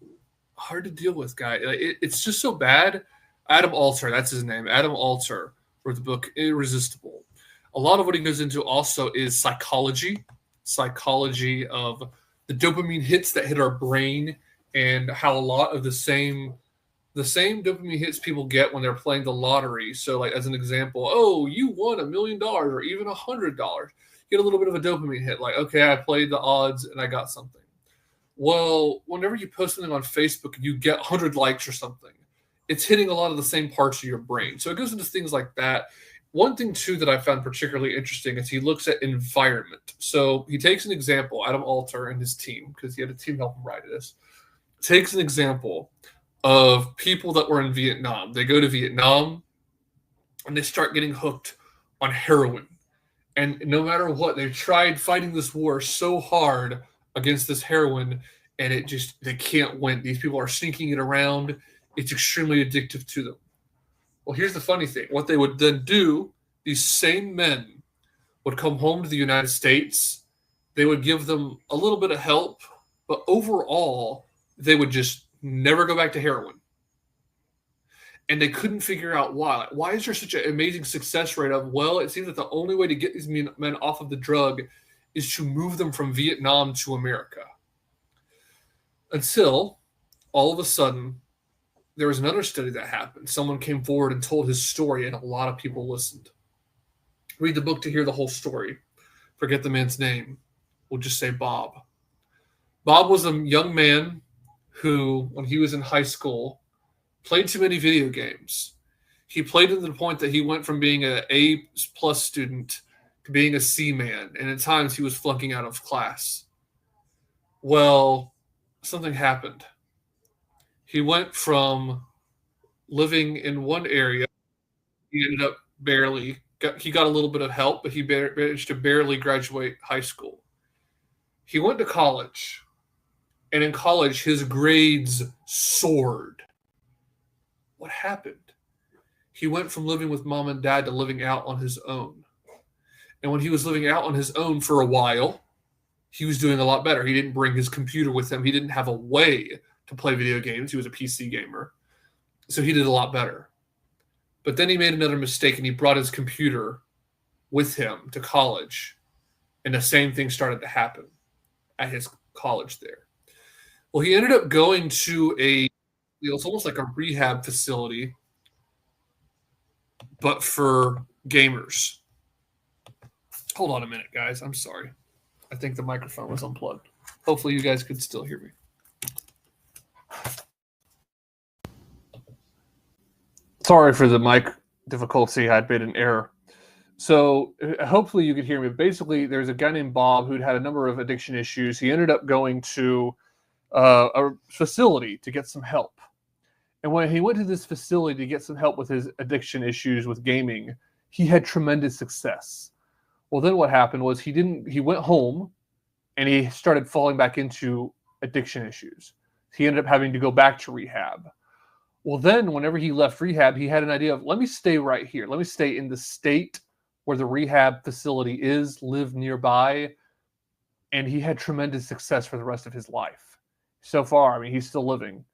deal with, guy. It's just so bad. Adam Alter, that's his name. Adam Alter wrote the book Irresistible. A lot of what he goes into also is psychology of the dopamine hits that hit our brain, and how a lot of the same dopamine hits people get when they're playing the lottery. So, like, as an example, oh, you won $1 million or even $100. Get a little bit of a dopamine hit, like, okay, I played the odds and I got something. Well, whenever you post something on Facebook and you get 100 likes or something, it's hitting a lot of the same parts of your brain. So it goes into things like that. One thing, too, that I found particularly interesting is he looks at environment. So he takes an example, Adam Alter and his team, because he had a team help him write this, takes an example of people that were in Vietnam. They go to Vietnam and they start getting hooked on heroin. And no matter what, they tried fighting this war so hard against this heroin, and they can't win. These people are sneaking it around. It's extremely addictive to them. Well, here's the funny thing. What they would then do, these same men would come home to the United States. They would give them a little bit of help, but overall, they would just never go back to heroin. And they couldn't figure out why. Why is there such an amazing success rate of, well, it seems that the only way to get these men off of the drug is to move them from Vietnam to America. Until, all of a sudden, there was another study that happened. Someone came forward and told his story, and a lot of people listened. Read the book to hear the whole story. Forget the man's name. We'll just say Bob. Bob was a young man who, when he was in high school, played too many video games. He played to the point that he went from being an A+ student to being a C man, and at times he was flunking out of class. Well, something happened. He went from living in one area, he ended up he got a little bit of help, but he managed to barely graduate high school. He went to college, and in college, his grades soared. What happened? He went from living with mom and dad to living out on his own. And when he was living out on his own for a while, he was doing a lot better. He didn't bring his computer with him. He didn't have a way to play video games. He was a PC gamer. So he did a lot better. But then he made another mistake, and he brought his computer with him to college. And the same thing started to happen at his college there. Well, he ended up going to it's almost like a rehab facility, but for gamers. Hold on a minute, guys. I'm sorry. I think the microphone was unplugged. Hopefully you guys could still hear me. Sorry for the mic difficulty. I'd made an error. So hopefully you could hear me. Basically, there's a guy named Bob who'd had a number of addiction issues. He ended up going to a facility to get some help. And when he went to this facility to get some help with his addiction issues with gaming, he had tremendous success. Well, then what happened was he went home and he started falling back into addiction issues. He ended up having to go back to rehab. Well, then whenever he left rehab, he had an idea of, let me stay right here. Let me stay in the state where the rehab facility is, live nearby. And he had tremendous success for the rest of his life. So far, I mean, he's still living.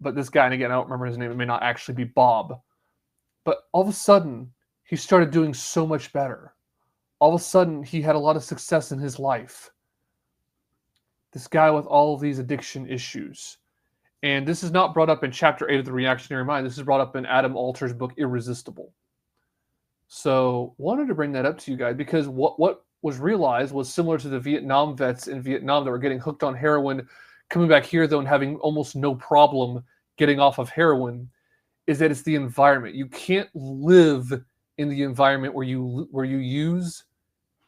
But this guy, and again, I don't remember his name. It may not actually be Bob. But all of a sudden, he started doing so much better. All of a sudden, he had a lot of success in his life. This guy with all of these addiction issues. And this is not brought up in Chapter 8 of the Reactionary Mind. This is brought up in Adam Alter's book, Irresistible. So, wanted to bring that up to you guys because what was realized was similar to the Vietnam vets in Vietnam that were getting hooked on heroin, Coming back here though and having almost no problem getting off of heroin is that it's the environment. You can't live in the environment where you use.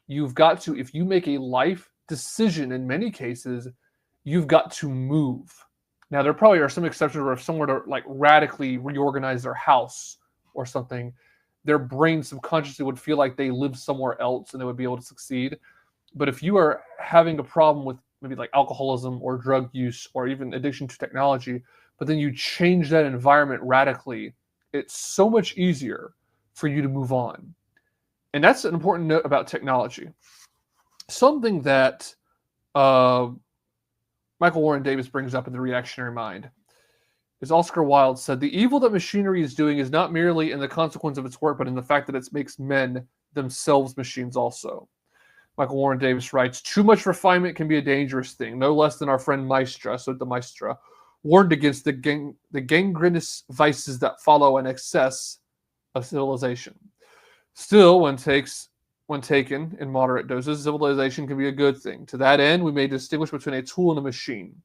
You've got to, if you make a life decision in many cases, you've got to move. Now there probably are some exceptions where if someone were to like radically reorganize their house or something, their brain subconsciously would feel like they live somewhere else and they would be able to succeed. But if you are having a problem with maybe like alcoholism or drug use or even addiction to technology, but then you change that environment radically, it's so much easier for you to move on. And that's an important note about technology. Something that Michael Warren Davis brings up in The Reactionary Mind is Oscar Wilde said, "The evil that machinery is doing is not merely in the consequence of its work, but in the fact that it makes men themselves machines also." Michael Warren Davis writes, "Too much refinement can be a dangerous thing, no less than our friend Maestra, so the Maestra, warned against the gangrenous vices that follow an excess of civilization. Still, when taken in moderate doses, civilization can be a good thing. To that end, we may distinguish between a tool and a machine.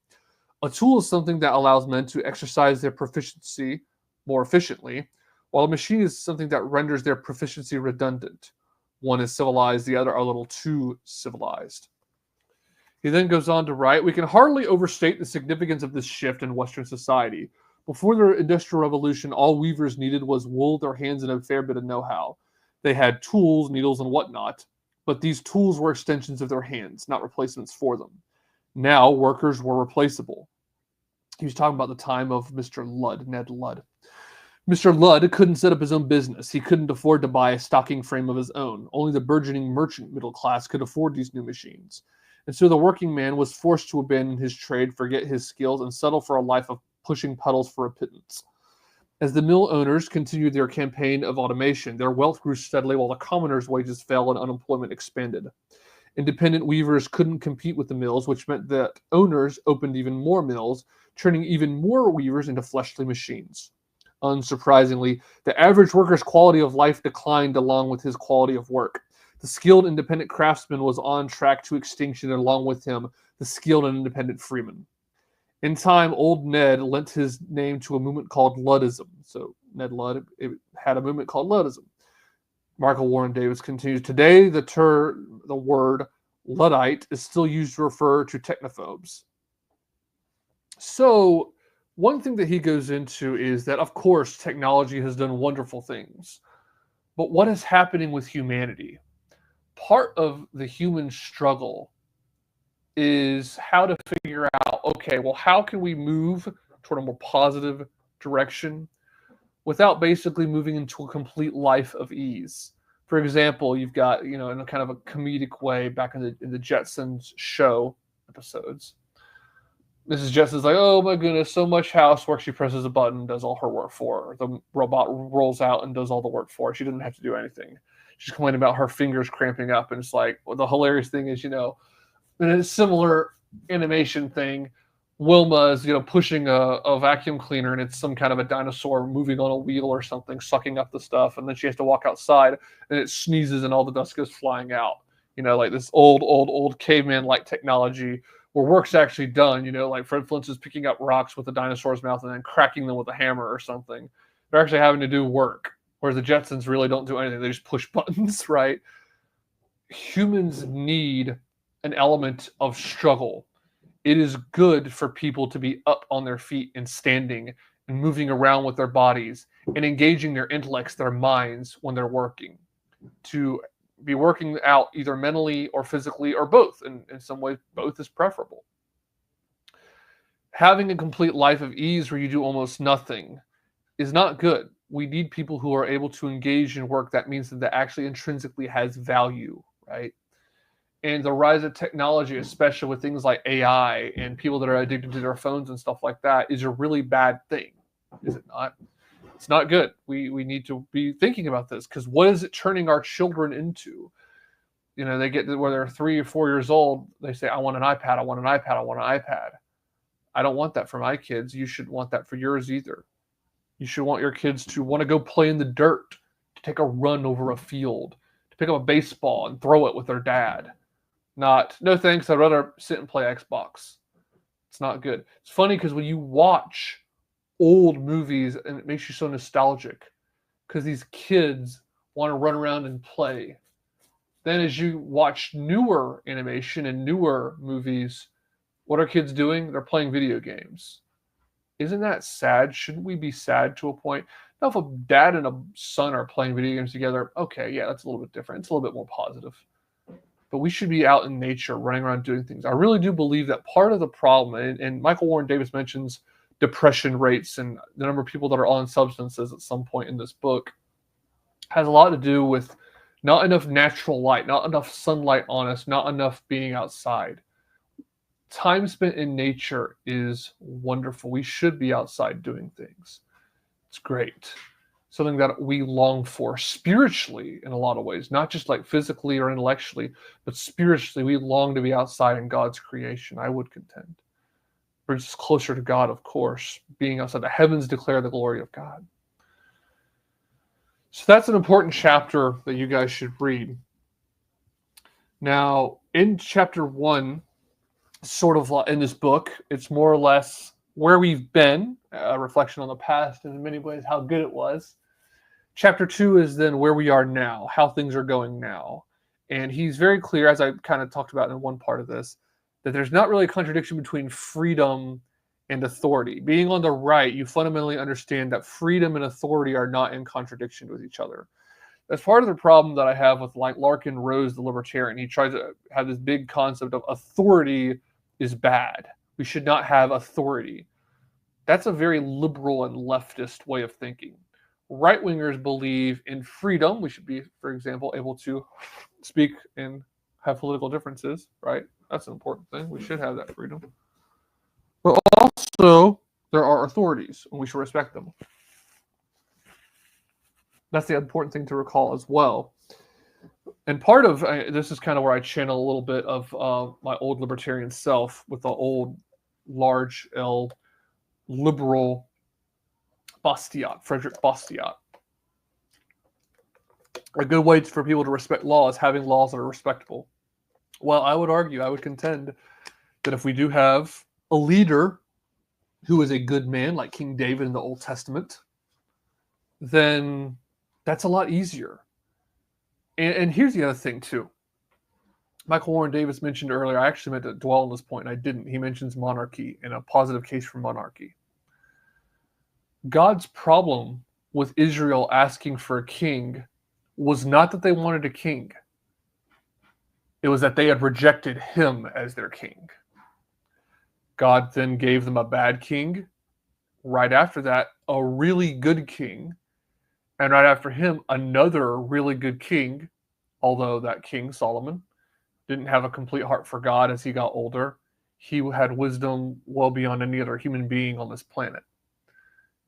A tool is something that allows men to exercise their proficiency more efficiently, while a machine is something that renders their proficiency redundant. One is civilized, the other a little too civilized." He then goes on to write, "We can hardly overstate the significance of this shift in Western society. Before the Industrial Revolution, all weavers needed was wool, their hands, and a fair bit of know-how. They had tools, needles, and whatnot, but these tools were extensions of their hands, not replacements for them. Now, workers were replaceable." He was talking about the time of Mr. Ludd, Ned Ludd. "Mr. Ludd couldn't set up his own business. He couldn't afford to buy a stocking frame of his own. Only the burgeoning merchant middle class could afford these new machines. And so the working man was forced to abandon his trade, forget his skills, and settle for a life of pushing puddles for a pittance. As the mill owners continued their campaign of automation, their wealth grew steadily while the commoners' wages fell and unemployment expanded. Independent weavers couldn't compete with the mills, which meant that owners opened even more mills, turning even more weavers into fleshly machines. Unsurprisingly, the average worker's quality of life declined along with his quality of work. The skilled independent craftsman was on track to extinction, and along with him, the skilled and independent freeman. In time, old Ned lent his name to a movement called Luddism." So Ned Ludd had a movement called Luddism. Michael Warren Davis continues, "Today, the word Luddite is still used to refer to technophobes." So one thing that he goes into is that, of course, technology has done wonderful things. But what is happening with humanity? Part of the human struggle is how to figure out, okay, well, how can we move toward a more positive direction without basically moving into a complete life of ease? For example, you've got, in a kind of a comedic way back in the Jetsons show episodes, Mrs. Jetson's like, "Oh my goodness, so much housework." She presses a button, does all her work for her. The robot rolls out and does all the work for her. She doesn't have to do anything. She's complaining about her fingers cramping up, and it's like, well, the hilarious thing is, in a similar animation thing, Wilma is, pushing a vacuum cleaner, and it's some kind of a dinosaur moving on a wheel or something, sucking up the stuff, and then she has to walk outside, and it sneezes, and all the dust goes flying out. Like this old caveman-like technology where work's actually done. Like Fred Flint's is picking up rocks with a dinosaur's mouth and then cracking them with a hammer or something. They're actually having to do work, whereas the Jetsons really don't do anything. They just push buttons, right? Humans need an element of struggle. It is good for people to be up on their feet and standing and moving around with their bodies and engaging their intellects, their minds when they're working. To be working out either mentally or physically or both. And in some ways, both is preferable. Having a complete life of ease where you do almost nothing is not good. We need people who are able to engage in work that means that actually intrinsically has value, right? And the rise of technology, especially with things like AI and people that are addicted to their phones and stuff like that, is a really bad thing, is it not? It's not good. We need to be thinking about this, because what is it turning our children into? They get to where they're 3 or 4 years old. They say, "I want an iPad. I want an iPad. I want an iPad." I don't want that for my kids. You shouldn't want that for yours either. You should want your kids to want to go play in the dirt, to take a run over a field, to pick up a baseball and throw it with their dad. Not, "No thanks, I'd rather sit and play Xbox." It's not good. It's funny because when you watch old movies and it makes you so nostalgic because these kids want to run around and play. Then as you watch newer animation and newer movies, what are kids doing? They're playing video games. Isn't that sad? Shouldn't we be sad to a point? Now, if a dad and a son are playing video games together, okay, yeah, that's a little bit different. It's a little bit more positive. But we should be out in nature, running around doing things. I really do believe that part of the problem, and Michael Warren Davis mentions depression rates and the number of people that are on substances at some point in this book, has a lot to do with not enough natural light, not enough sunlight on us, not enough being outside. Time spent in nature is wonderful. We should be outside doing things. It's great. Something that we long for spiritually in a lot of ways, not just like physically or intellectually, but spiritually. We long to be outside in God's creation, I would contend. Brings us closer to God, of course. Being outside, the heavens declare the glory of God. So that's an important chapter that you guys should read. Now, in chapter 1, sort of in this book, it's more or less where we've been, a reflection on the past, and in many ways how good it was. Chapter 2 is then where we are now, how things are going now. And he's very clear, as I kind of talked about in one part of this, that there's not really a contradiction between freedom and authority. Being on the right, you fundamentally understand that freedom and authority are not in contradiction with each other. That's part of the problem that I have with like Larkin Rose, the libertarian. He tries to have this big concept of authority is bad. We should not have authority. That's a very liberal and leftist way of thinking. Right-wingers believe in freedom. We should be, for example, able to speak and have political differences, right? That's an important thing. We should have that freedom. But also, there are authorities, and we should respect them. That's the important thing to recall as well. And part of this is kind of where I channel a little bit of my old libertarian self with the old large L liberal Bastiat, Frederick Bastiat. A good way for people to respect law is having laws that are respectable. Well, I would argue, I would contend that if we do have a leader who is a good man, like King David in the Old Testament, then that's a lot easier. And here's the other thing, too. Michael Warren Davis mentioned earlier, I actually meant to dwell on this point, and I didn't. He mentions monarchy and a positive case for monarchy. God's problem with Israel asking for a king was not that they wanted a king. It was that they had rejected him as their king. God then gave them a bad king. Right after that, a really good king. And right after him, another really good king, although that king, Solomon, didn't have a complete heart for God as he got older. He had wisdom well beyond any other human being on this planet.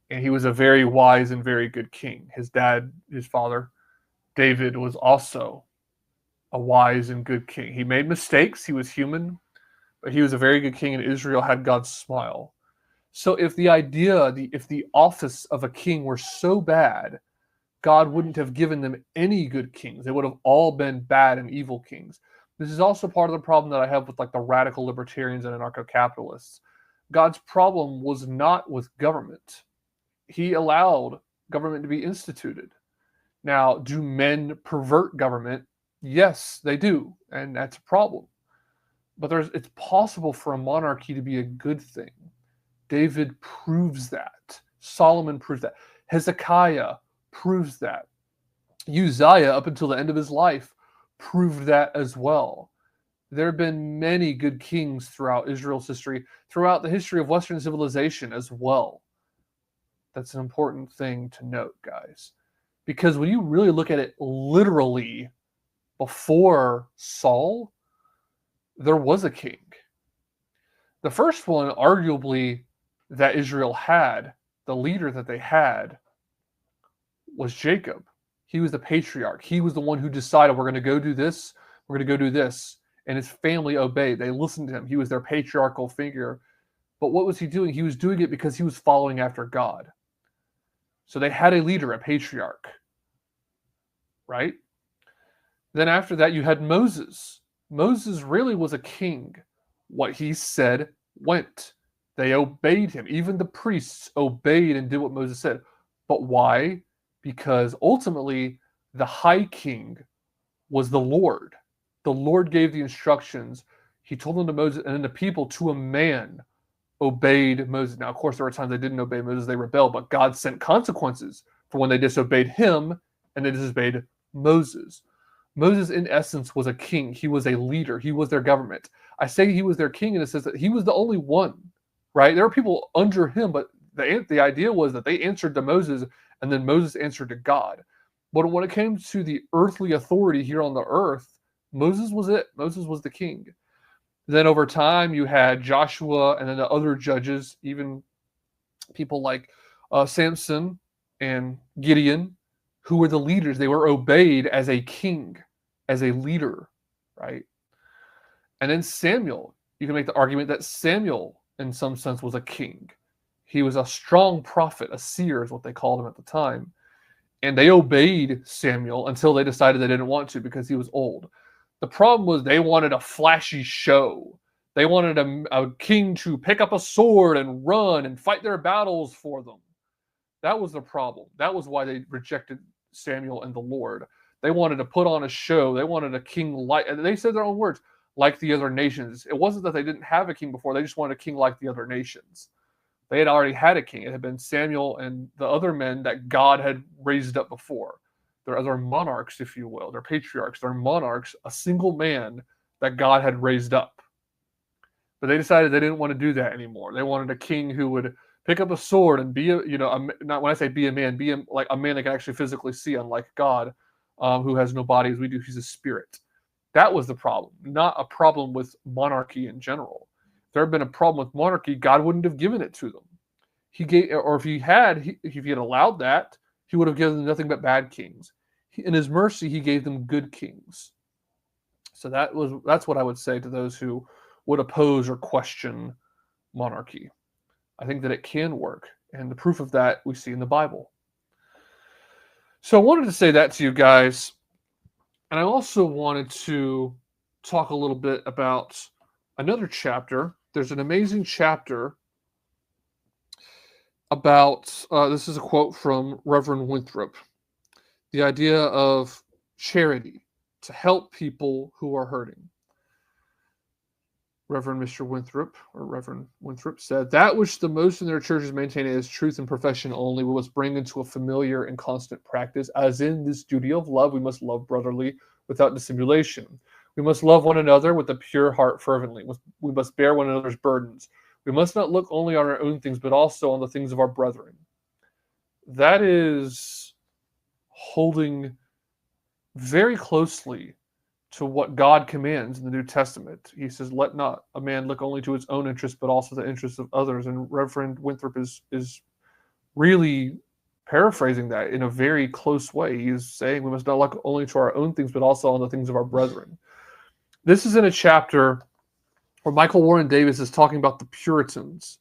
And he was a very wise and very good king. His dad, his father, David, was also a wise and good king. He made mistakes. He was human, but he was a very good king, and Israel had God's smile. So if the idea, if the office of a king were so bad, God wouldn't have given them any good kings. They would have all been bad and evil kings. This is also part of the problem that I have with like the radical libertarians and anarcho-capitalists. God's problem was not with government. He allowed government to be instituted. Now, do men pervert government? Yes, they do, and that's a problem. But it's possible for a monarchy to be a good thing. David proves that. Solomon proves that. Hezekiah proves that. Uzziah, up until the end of his life, proved that as well. There have been many good kings throughout Israel's history, throughout the history of Western civilization as well. That's an important thing to note, guys. Because when you really look at it literally, before Saul, there was a king. The first one, arguably, that Israel had, the leader that they had, was Jacob. He was the patriarch. He was the one who decided, we're going to go do this, we're going to go do this. And his family obeyed. They listened to him. He was their patriarchal figure. But what was he doing? He was doing it because he was following after God. So they had a leader, a patriarch. Right? Then after that, you had Moses. Moses really was a king. What he said went. They obeyed him. Even the priests obeyed and did what Moses said. But why? Because ultimately, the high king was the Lord. The Lord gave the instructions. He told them to Moses, and then the people, to a man, obeyed Moses. Now, of course, there were times they didn't obey Moses, they rebelled, but God sent consequences for when they disobeyed him and they disobeyed Moses. Moses, in essence, was a king. He was a leader. He was their government. I say he was their king in the sense that he was the only one, right? There were people under him, but the idea was that they answered to Moses and then Moses answered to God. But when it came to the earthly authority here on the earth, Moses was it. Moses was the king. Then over time, you had Joshua and then the other judges, even people like Samson and Gideon, who were the leaders. They were obeyed as a king, as a leader, right? And then Samuel, you can make the argument that Samuel, in some sense, was a king. He was a strong prophet, a seer is what they called him at the time. And they obeyed Samuel until they decided they didn't want to because he was old. The problem was they wanted a flashy show. They wanted a king to pick up a sword and run and fight their battles for them. That was the problem. That was why they rejected Samuel and the Lord. They wanted to put on a show. They wanted a king like, they said their own words, like the other nations. It wasn't that they didn't have a king before. They just wanted a king like the other nations. They had already had a king. It had been Samuel and the other men that God had raised up before. They're other monarchs, if you will. They're patriarchs. They're monarchs, a single man that God had raised up. But they decided they didn't want to do that anymore. They wanted a king who would pick up a sword and be not when I say be a man, like a man that can actually physically see, unlike God, who has no body as we do. He's a spirit. That was the problem, not a problem with monarchy in general. If there had been a problem with monarchy, God wouldn't have given it to them. He gave, or if he had allowed that, he would have given them nothing but bad kings. In his mercy, he gave them good kings. So that's what I would say to those who would oppose or question monarchy. I think that it can work, and the proof of that we see in the Bible. So I wanted to say that to you guys, and I also wanted to talk a little bit about another chapter. There's an amazing chapter about, this is a quote from Reverend Winthrop, the idea of charity, to help people who are hurting. Reverend Winthrop said, that which the most in their churches maintain as truth and profession only, we must bring into a familiar and constant practice, as in this duty of love, we must love brotherly without dissimulation. We must love one another with a pure heart fervently. We must bear one another's burdens. We must not look only on our own things, but also on the things of our brethren. That is holding very closely to what God commands in the New Testament. He says, let not a man look only to his own interests, but also the interests of others. And Reverend Winthrop is really paraphrasing that in a very close way. He is saying we must not look only to our own things, but also on the things of our brethren. This is in a chapter where Michael Warren Davis is talking about the Puritans.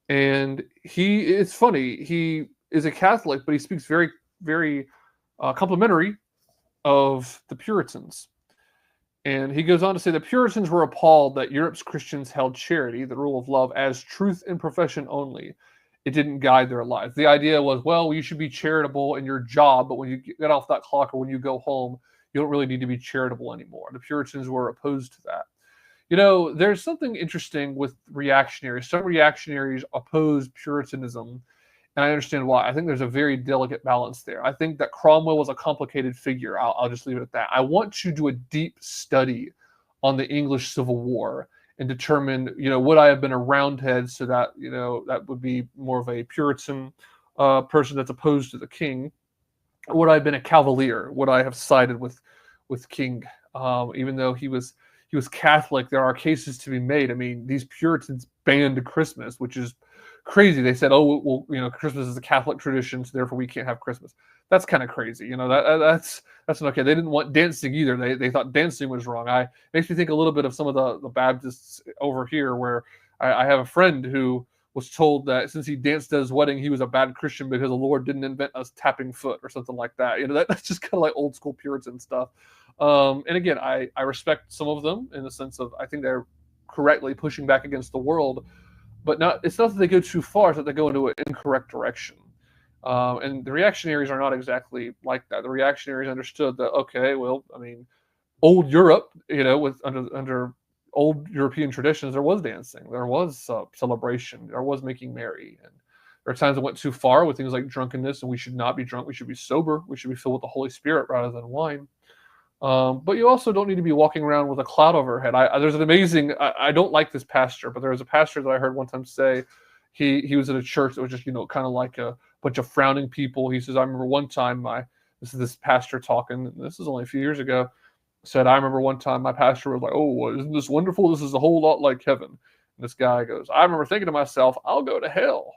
And it's funny, he is a Catholic, but he speaks very, very complimentary of the Puritans. And he goes on to say the Puritans were appalled that Europe's Christians held charity, the rule of love, as truth and profession only. It didn't guide their lives. The idea was, well, you should be charitable in your job, but when you get off that clock or when you go home, you don't really need to be charitable anymore. The Puritans were opposed to that. You know, there's something interesting with reactionaries. Some reactionaries oppose Puritanism, and I understand why. I think there's a very delicate balance there. I think that Cromwell was a complicated figure. I'll just leave it at that. I want to do a deep study on the English Civil War and determine, would I have been a Roundhead, so that, that would be more of a Puritan person that's opposed to the king. Or would I have been a Cavalier? Would I have sided with King? Even though he was Catholic, there are cases to be made. I mean, these Puritans banned Christmas, which is crazy. They said, "Oh, well, Christmas is a Catholic tradition, so therefore we can't have Christmas." That's kind of crazy. That's not okay. They didn't want dancing either. They thought dancing was wrong. It makes me think a little bit of some of the Baptists over here, where I have a friend who was told that since he danced at his wedding, he was a bad Christian because the Lord didn't invent us tapping foot or something like that. That's just kind of like old school Puritan stuff. And again, I respect some of them in the sense of I think they're correctly pushing back against the world. but it's not that they go too far; it's that they go into an incorrect direction. And the reactionaries are not exactly like that. The reactionaries understood that, okay, well, I mean, old Europe, with under old European traditions, there was dancing, there was celebration, there was making merry, and there are times that went too far with things like drunkenness, and we should not be drunk. We should be sober. We should be filled with the Holy Spirit rather than wine. But you also don't need to be walking around with a cloud over your head. There's an amazing. I don't like this pastor, but there was a pastor that I heard one time say he was at a church that was just kind of like a bunch of frowning people. He says, I remember one time this pastor talking. This is only a few years ago. Said, I remember one time my pastor was like, "Oh, isn't this wonderful? This is a whole lot like heaven." And this guy goes, "I remember thinking to myself, I'll go to hell.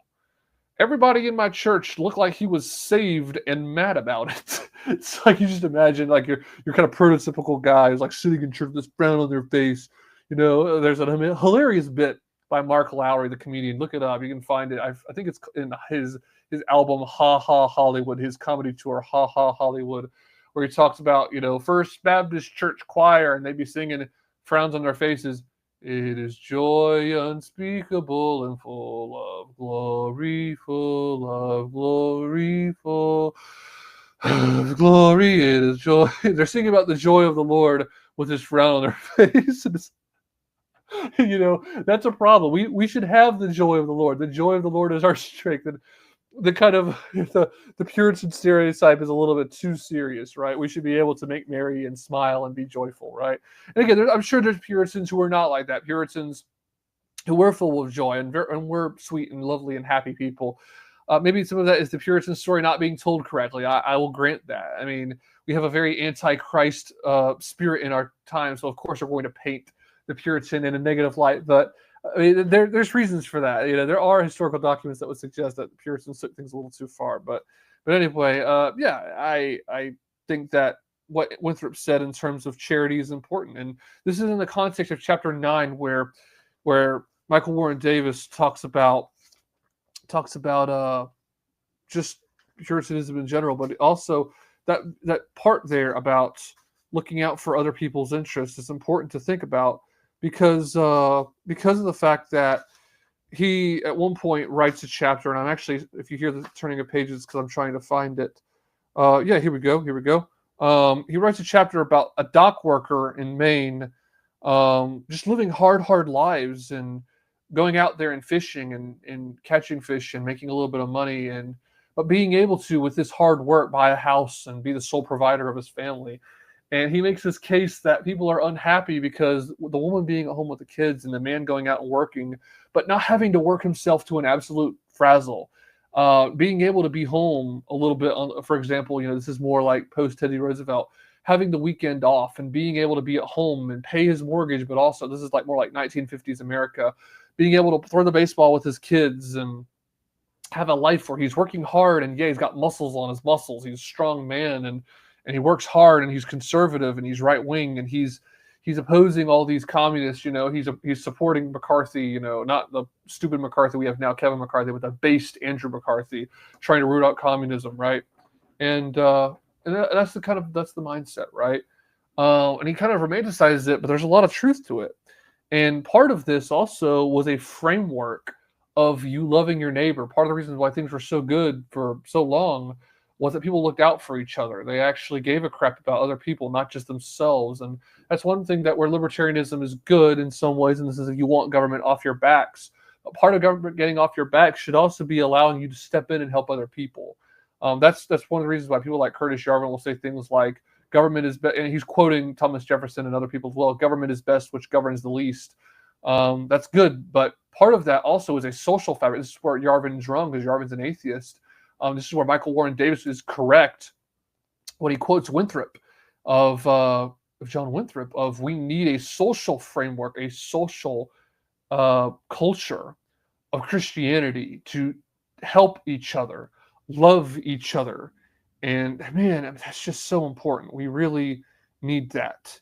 Everybody in my church looked like he was saved and mad about it." It's like you just imagine like you're kind of prototypical guy who's like sitting in church with this frown on their face. There's a hilarious bit by Mark Lowry, the comedian. Look it up. You can find it. I think it's in his album Ha Ha Hollywood, his comedy tour Ha Ha Hollywood, where he talks about, First Baptist Church Choir, and they'd be singing, frowns on their faces. It is joy unspeakable and full of glory, full of glory, full of glory. It is joy. They're singing about the joy of the Lord with this frown on their face. That's a problem. We should have the joy of the Lord. The joy of the Lord is our strength. And the kind of the Puritan stereotype is a little bit too serious, right? We should be able to make merry and smile and be joyful, right? And again, I'm sure there's Puritans who are not like that. Puritans who were full of joy and we're sweet and lovely and happy people. Maybe some of that is the Puritan story not being told correctly. I will grant that. I mean, we have a very anti-Christ spirit in our time, so of course we're going to paint the Puritan in a negative light, but I mean, there's reasons for that. There are historical documents that would suggest that the Puritans took things a little too far. But anyway, I think that what Winthrop said in terms of charity is important, and this is in the context of chapter 9, where Michael Warren Davis talks about just Puritanism in general, but also that part there about looking out for other people's interests is important to think about. Because of the fact that he at one point writes a chapter, and I'm actually, if you hear the turning of pages, because I'm trying to find it. Here we go. He writes a chapter about a dock worker in Maine, just living hard lives and going out there and fishing and catching fish and making a little bit of money, but being able to, with this hard work, buy a house and be the sole provider of his family. And he makes this case that people are unhappy because the woman being at home with the kids and the man going out and working, but not having to work himself to an absolute frazzle. Being able to be home a little bit, for example, this is more like post-Teddy Roosevelt, having the weekend off and being able to be at home and pay his mortgage, but also, this is like more like 1950s America, being able to throw the baseball with his kids and have a life where he's working hard and he's got muscles on his muscles. He's a strong man and he works hard and he's conservative and he's right wing and he's opposing all these communists. He's supporting McCarthy. Not the stupid McCarthy we have now, Kevin McCarthy, but the based Andrew McCarthy, trying to root out communism, right? And that's the mindset, right? And he kind of romanticizes it, but there's a lot of truth to it. And part of this also was a framework of you loving your neighbor. Part of the reasons why things were so good for so long was that people looked out for each other. They actually gave a crap about other people, not just themselves. And that's one thing that where libertarianism is good in some ways, and this is if you want government off your backs. But part of government getting off your back should also be allowing you to step in and help other people. That's one of the reasons why people like Curtis Yarvin will say things like, government is best, and he's quoting Thomas Jefferson and other people as well, government is best which governs the least. That's good, but part of that also is a social fabric. This is where Yarvin's wrong, because Yarvin's an atheist. This is where Michael Warren Davis is correct when he quotes Winthrop of John Winthrop of, we need a social framework, a social culture of Christianity to help each other, love each other. And man, that's just so important. We really need that.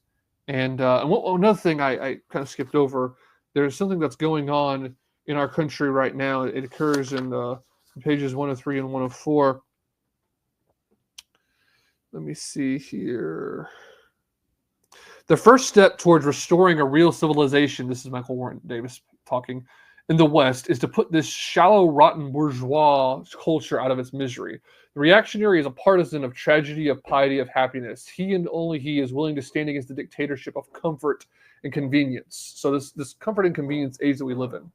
And another thing I kind of skipped over, there's something that's going on in our country right now. It occurs in pages 103 and 104. Let me see here. The first step towards restoring a real civilization, this is Michael Warren Davis talking, in the West is to put this shallow, rotten bourgeois culture out of its misery. The reactionary is a partisan of tragedy, of piety, of happiness. He and only he is willing to stand against the dictatorship of comfort and convenience. So this comfort and convenience age that we live in.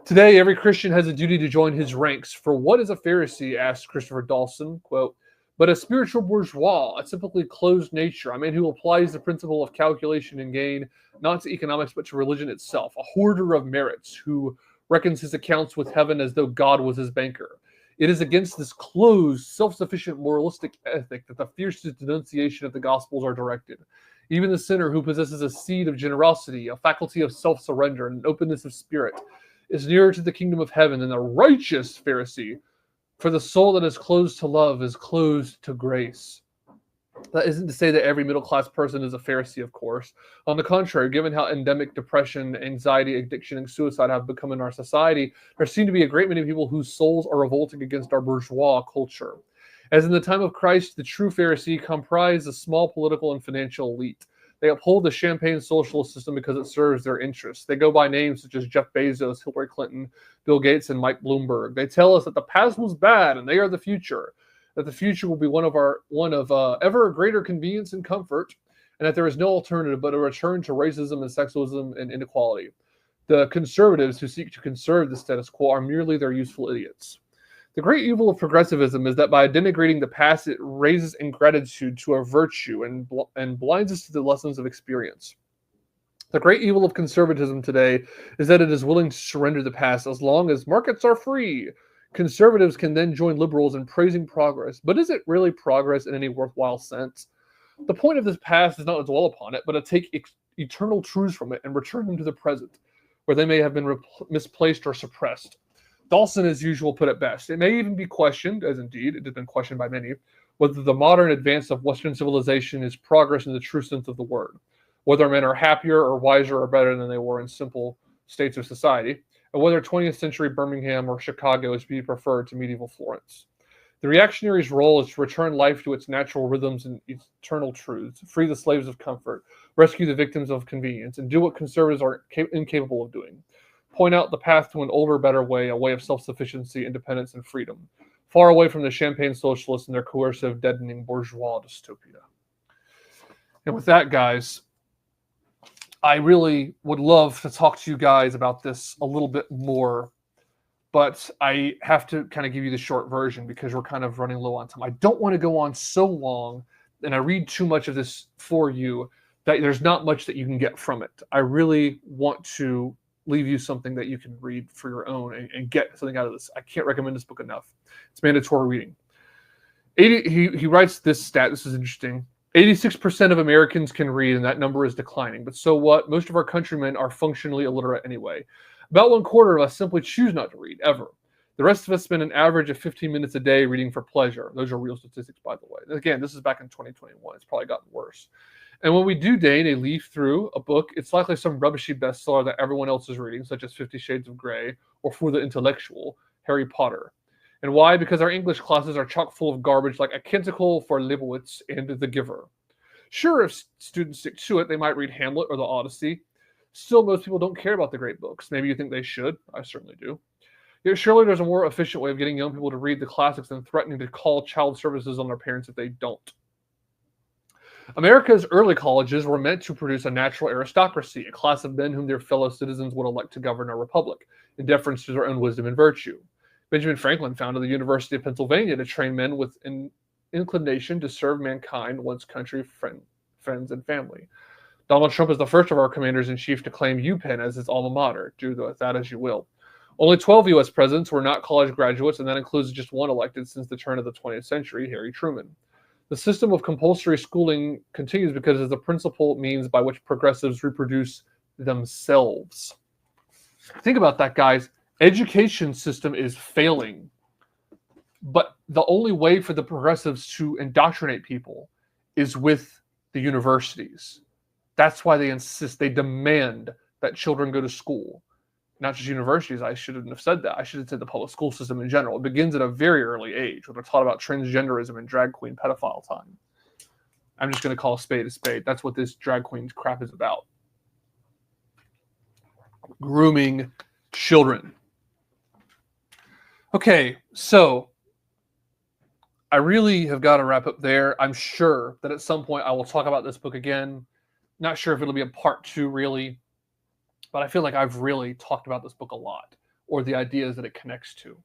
Today, every Christian has a duty to join his ranks. For what is a Pharisee? Asked Christopher Dawson, quote, but a spiritual bourgeois, a typically closed nature, a man who applies the principle of calculation and gain, not to economics, but to religion itself, a hoarder of merits who reckons his accounts with heaven as though God was his banker. It is against this closed, self-sufficient, moralistic ethic that the fiercest denunciation of the Gospels are directed. Even the sinner who possesses a seed of generosity, a faculty of self-surrender, and an openness of spirit is nearer to the kingdom of heaven than the righteous Pharisee, for the soul that is closed to love is closed to grace. That isn't to say that every middle-class person is a Pharisee, of course. On the contrary, given how endemic depression, anxiety, addiction, and suicide have become in our society, there seem to be a great many people whose souls are revolting against our bourgeois culture. As in the time of Christ, the true Pharisee comprised a small political and financial elite. They uphold the champagne socialist system because it serves their interests. They go by names such as Jeff Bezos, Hillary Clinton, Bill Gates, and Mike Bloomberg. They tell us that the past was bad and they are the future, that the future will be one of ever greater convenience and comfort, and that there is no alternative but a return to racism and sexism and inequality. The conservatives who seek to conserve the status quo are merely their useful idiots. The great evil of progressivism is that by denigrating the past, it raises ingratitude to a virtue and blinds us to the lessons of experience. The great evil of conservatism today is that it is willing to surrender the past as long as markets are free. Conservatives can then join liberals in praising progress, but is it really progress in any worthwhile sense? The point of this past is not to dwell upon it, but to take eternal truths from it and return them to the present, where they may have been misplaced or suppressed. Dawson, as usual, put it best. It may even be questioned, as indeed it has been questioned by many, whether the modern advance of Western civilization is progress in the true sense of the word, whether men are happier or wiser or better than they were in simple states of society, and whether 20th century Birmingham or Chicago is to be preferred to medieval Florence. The reactionary's role is to return life to its natural rhythms and eternal truths, free the slaves of comfort, rescue the victims of convenience, and do what conservatives are incapable of doing. Point out the path to an older, better way, a way of self-sufficiency, independence, and freedom, far away from the champagne socialists and their coercive, deadening bourgeois dystopia. And with that, guys, I really would love to talk to you guys about this a little bit more, but I have to kind of give you the short version because we're kind of running low on time. I don't want to go on so long and I read too much of this for you that there's not much that you can get from it. I really want to leave you something that you can read for your own and get something out of this. I can't recommend this book enough. It's mandatory reading. He writes this stat. This is interesting. 86% of Americans can read, and that number is declining. But so what? Most of our countrymen are functionally illiterate anyway. About 1/4 of us simply choose not to read, ever. The rest of us spend an average of 15 minutes a day reading for pleasure. Those are real statistics, by the way. Again, this is back in 2021. It's probably gotten worse. And when we do deign a leaf through a book, it's likely some rubbishy bestseller that everyone else is reading, such as 50 Shades of Grey, or for the intellectual, Harry Potter. And why? Because our English classes are chock full of garbage like A Canticle for Leibowitz and The Giver. Sure, if students stick to it, they might read Hamlet or the Odyssey. Still, most people don't care about the great books. Maybe you think they should. I certainly do. Yet surely there's a more efficient way of getting young people to read the classics than threatening to call child services on their parents if they don't. America's early colleges were meant to produce a natural aristocracy, a class of men whom their fellow citizens would elect to govern a republic, in deference to their own wisdom and virtue. Benjamin Franklin founded the University of Pennsylvania to train men with an inclination to serve mankind, one's country, friends, and family. Donald Trump is the first of our commanders-in-chief to claim UPenn as his alma mater. Do that as you will. Only 12 U.S. presidents were not college graduates, and that includes just one elected since the turn of the 20th century, Harry Truman. The system of compulsory schooling continues because it's the principal means by which progressives reproduce themselves. Think about that, guys. Education system is failing. But the only way for the progressives to indoctrinate people is with the universities. That's why they insist, they demand that children go to school. Not just universities, I shouldn't have said that. I should have said the public school system in general. It begins at a very early age when they're taught about transgenderism and drag queen pedophile time. I'm just going to call a spade a spade. That's what this drag queen crap is about. Grooming children. Okay, so I really have got to wrap up there. I'm sure that at some point I will talk about this book again. Not sure if it'll be a part 2, really, but I feel like I've really talked about this book a lot, or the ideas that it connects to.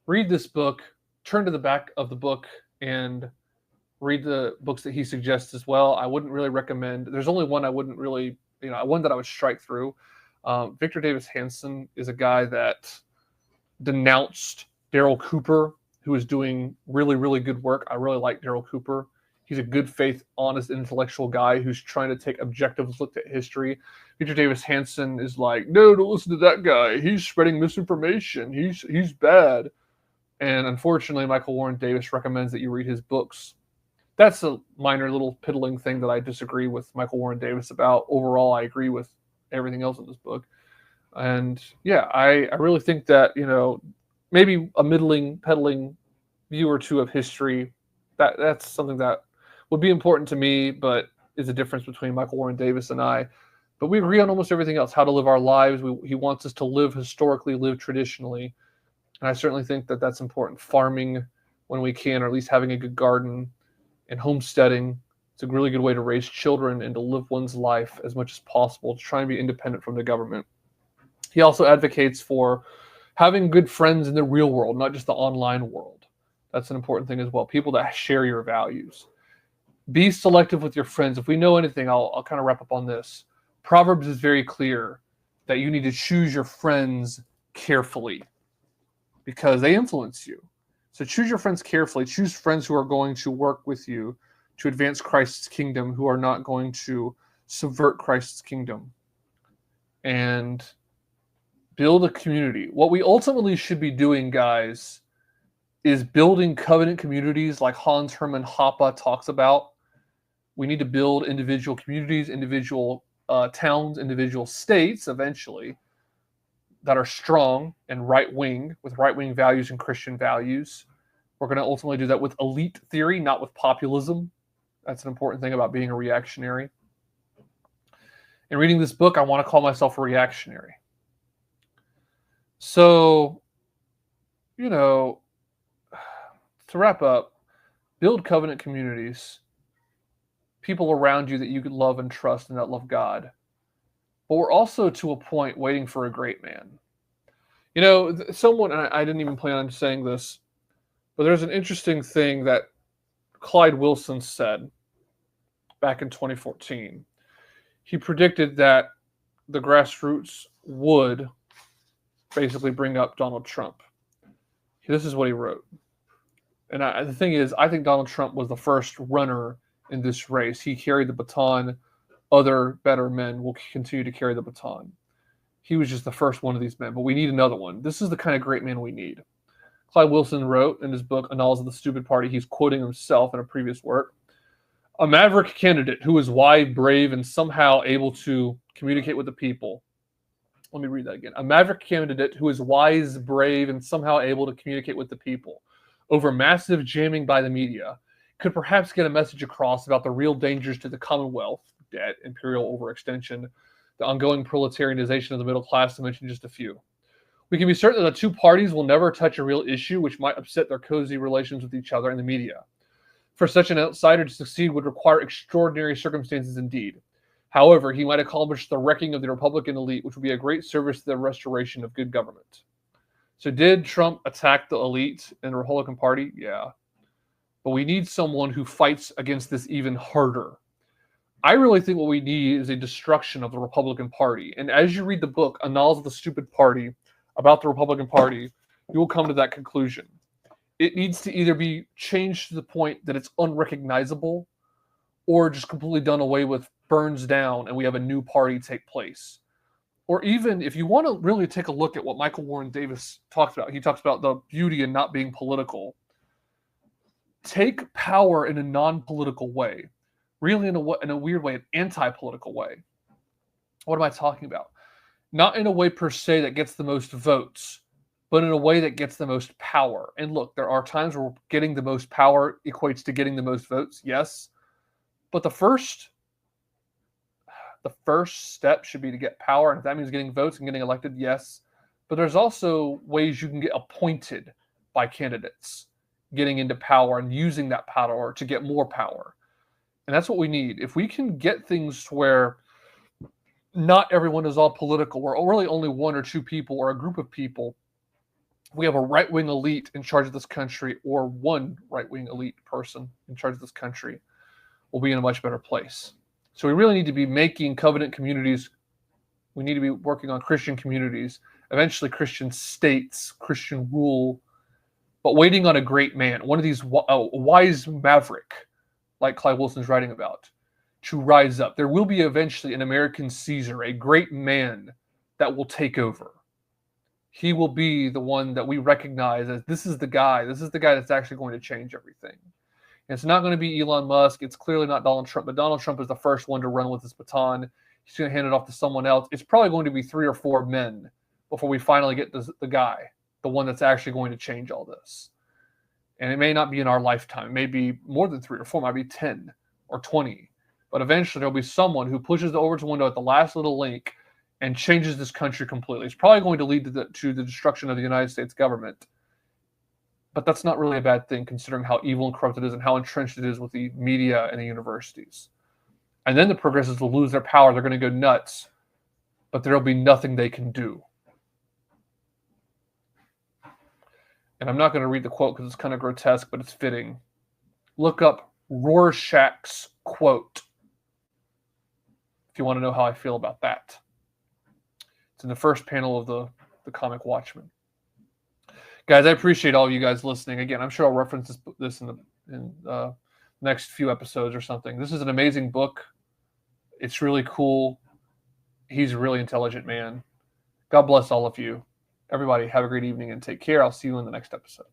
Read this book, turn to the back of the book, and read the books that he suggests as well. I wouldn't really recommend, there's only one I wouldn't really, one that I would strike through. Victor Davis Hanson is a guy that denounced Daryl Cooper, who is doing really, really good work. I really like Daryl Cooper. He's a good faith, honest, intellectual guy who's trying to take objective look at history. Victor Davis Hanson is like, no, don't listen to that guy. He's spreading misinformation. He's bad. And unfortunately, Michael Warren Davis recommends that you read his books. That's a minor little piddling thing that I disagree with Michael Warren Davis about. Overall, I agree with everything else in this book. And yeah, I really think that, maybe a middling, peddling view or two of history, that's something that would be important to me, but is a difference between Michael Warren Davis and I. But we agree on almost everything else, how to live our lives. He wants us to live historically, live traditionally. And I certainly think that that's important. Farming when we can, or at least having a good garden, and homesteading. It's a really good way to raise children and to live one's life as much as possible, to try and be independent from the government. He also advocates for having good friends in the real world, not just the online world. That's an important thing as well. People that share your values. Be selective with your friends. If we know anything, I'll kind of wrap up on this. Proverbs is very clear that you need to choose your friends carefully because they influence you. So choose your friends carefully. Choose friends who are going to work with you to advance Christ's kingdom, who are not going to subvert Christ's kingdom. And build a community. What we ultimately should be doing, guys, is building covenant communities like Hans Hermann Hoppe talks about. We need to build individual communities, individual towns, individual states eventually that are strong and right-wing, with right-wing values and Christian values. We're going to ultimately do that with elite theory, not with populism. That's an important thing about being a reactionary. In reading this book, I want to call myself a reactionary. So, to wrap up, build covenant communities, people around you that you could love and trust and that love God. But we're also to a point waiting for a great man. Someone, and I didn't even plan on saying this, but there's an interesting thing that Clyde Wilson said back in 2014. He predicted that the grassroots would basically bring up Donald Trump. This is what he wrote. And the thing is, I think Donald Trump was the first runner in this race. He carried the baton. Other better men will continue to carry the baton. He was just the first one of these men, but we need another one. This is the kind of great man we need. Clyde Wilson wrote in his book, Annals of the Stupid Party, he's quoting himself in a previous work, a maverick candidate who is wide, brave, and somehow able to communicate with the people. Let me read that again. A maverick candidate who is wise, brave, and somehow able to communicate with the people over massive jamming by the media could perhaps get a message across about the real dangers to the Commonwealth, debt, imperial overextension, the ongoing proletarianization of the middle class, to mention just a few. We can be certain that the two parties will never touch a real issue which might upset their cozy relations with each other and the media. For such an outsider to succeed would require extraordinary circumstances indeed. However, he might accomplish the wrecking of the Republican elite, which would be a great service to the restoration of good government. So did Trump attack the elite in the Republican Party? Yeah. But we need someone who fights against this even harder. I really think what we need is a destruction of the Republican Party. And as you read the book, Annals of the Stupid Party, about the Republican Party, you will come to that conclusion. It needs to either be changed to the point that it's unrecognizable, or just completely done away with, burns down, and we have a new party take place. Or even, if you want to really take a look at what Michael Warren Davis talks about, he talks about the beauty in not being political. Take power in a non-political way. Really, in a weird way, an anti-political way. What am I talking about? Not in a way per se that gets the most votes, but in a way that gets the most power. And look, there are times where getting the most power equates to getting the most votes, yes. But the first step should be to get power, and if that means getting votes and getting elected, yes. But there's also ways you can get appointed by candidates, getting into power and using that power to get more power. And that's what we need. If we can get things where not everyone is all political, where really only one or two people or a group of people, we have a right-wing elite in charge of this country, or one right-wing elite person in charge of this country, we'll be in a much better place. So we really need to be making covenant communities. We need to be working on Christian communities, eventually Christian states, Christian rule, but waiting on a great man, one of these wise maverick, like Clive Wilson's writing about, to rise up. There will be eventually an American Caesar, a great man that will take over. He will be the one that we recognize as this is the guy that's actually going to change everything. And it's not going to be Elon Musk. It's clearly not Donald Trump, but Donald Trump is the first one to run with this baton. He's going to hand it off to someone else. It's probably going to be 3 or 4 men before we finally get the guy, the one that's actually going to change all this. And it may not be in our lifetime. It may be more than 3 or 4, it might be 10 or 20. But eventually there'll be someone who pushes the Overton window at the last little link and changes this country completely. It's probably going to lead to the destruction of the United States government. But that's not really a bad thing, considering how evil and corrupt it is and how entrenched it is with the media and the universities. And then the progressives will lose their power. They're going to go nuts. But there'll be nothing they can do. And I'm not going to read the quote because it's kind of grotesque, but it's fitting. Look up Rorschach's quote if you want to know how I feel about that. It's in the first panel of the comic Watchmen. Guys, I appreciate all of you guys listening. Again, I'm sure I'll reference this in the next few episodes or something. This is an amazing book. It's really cool. He's a really intelligent man. God bless all of you. Everybody, have a great evening and take care. I'll see you in the next episode.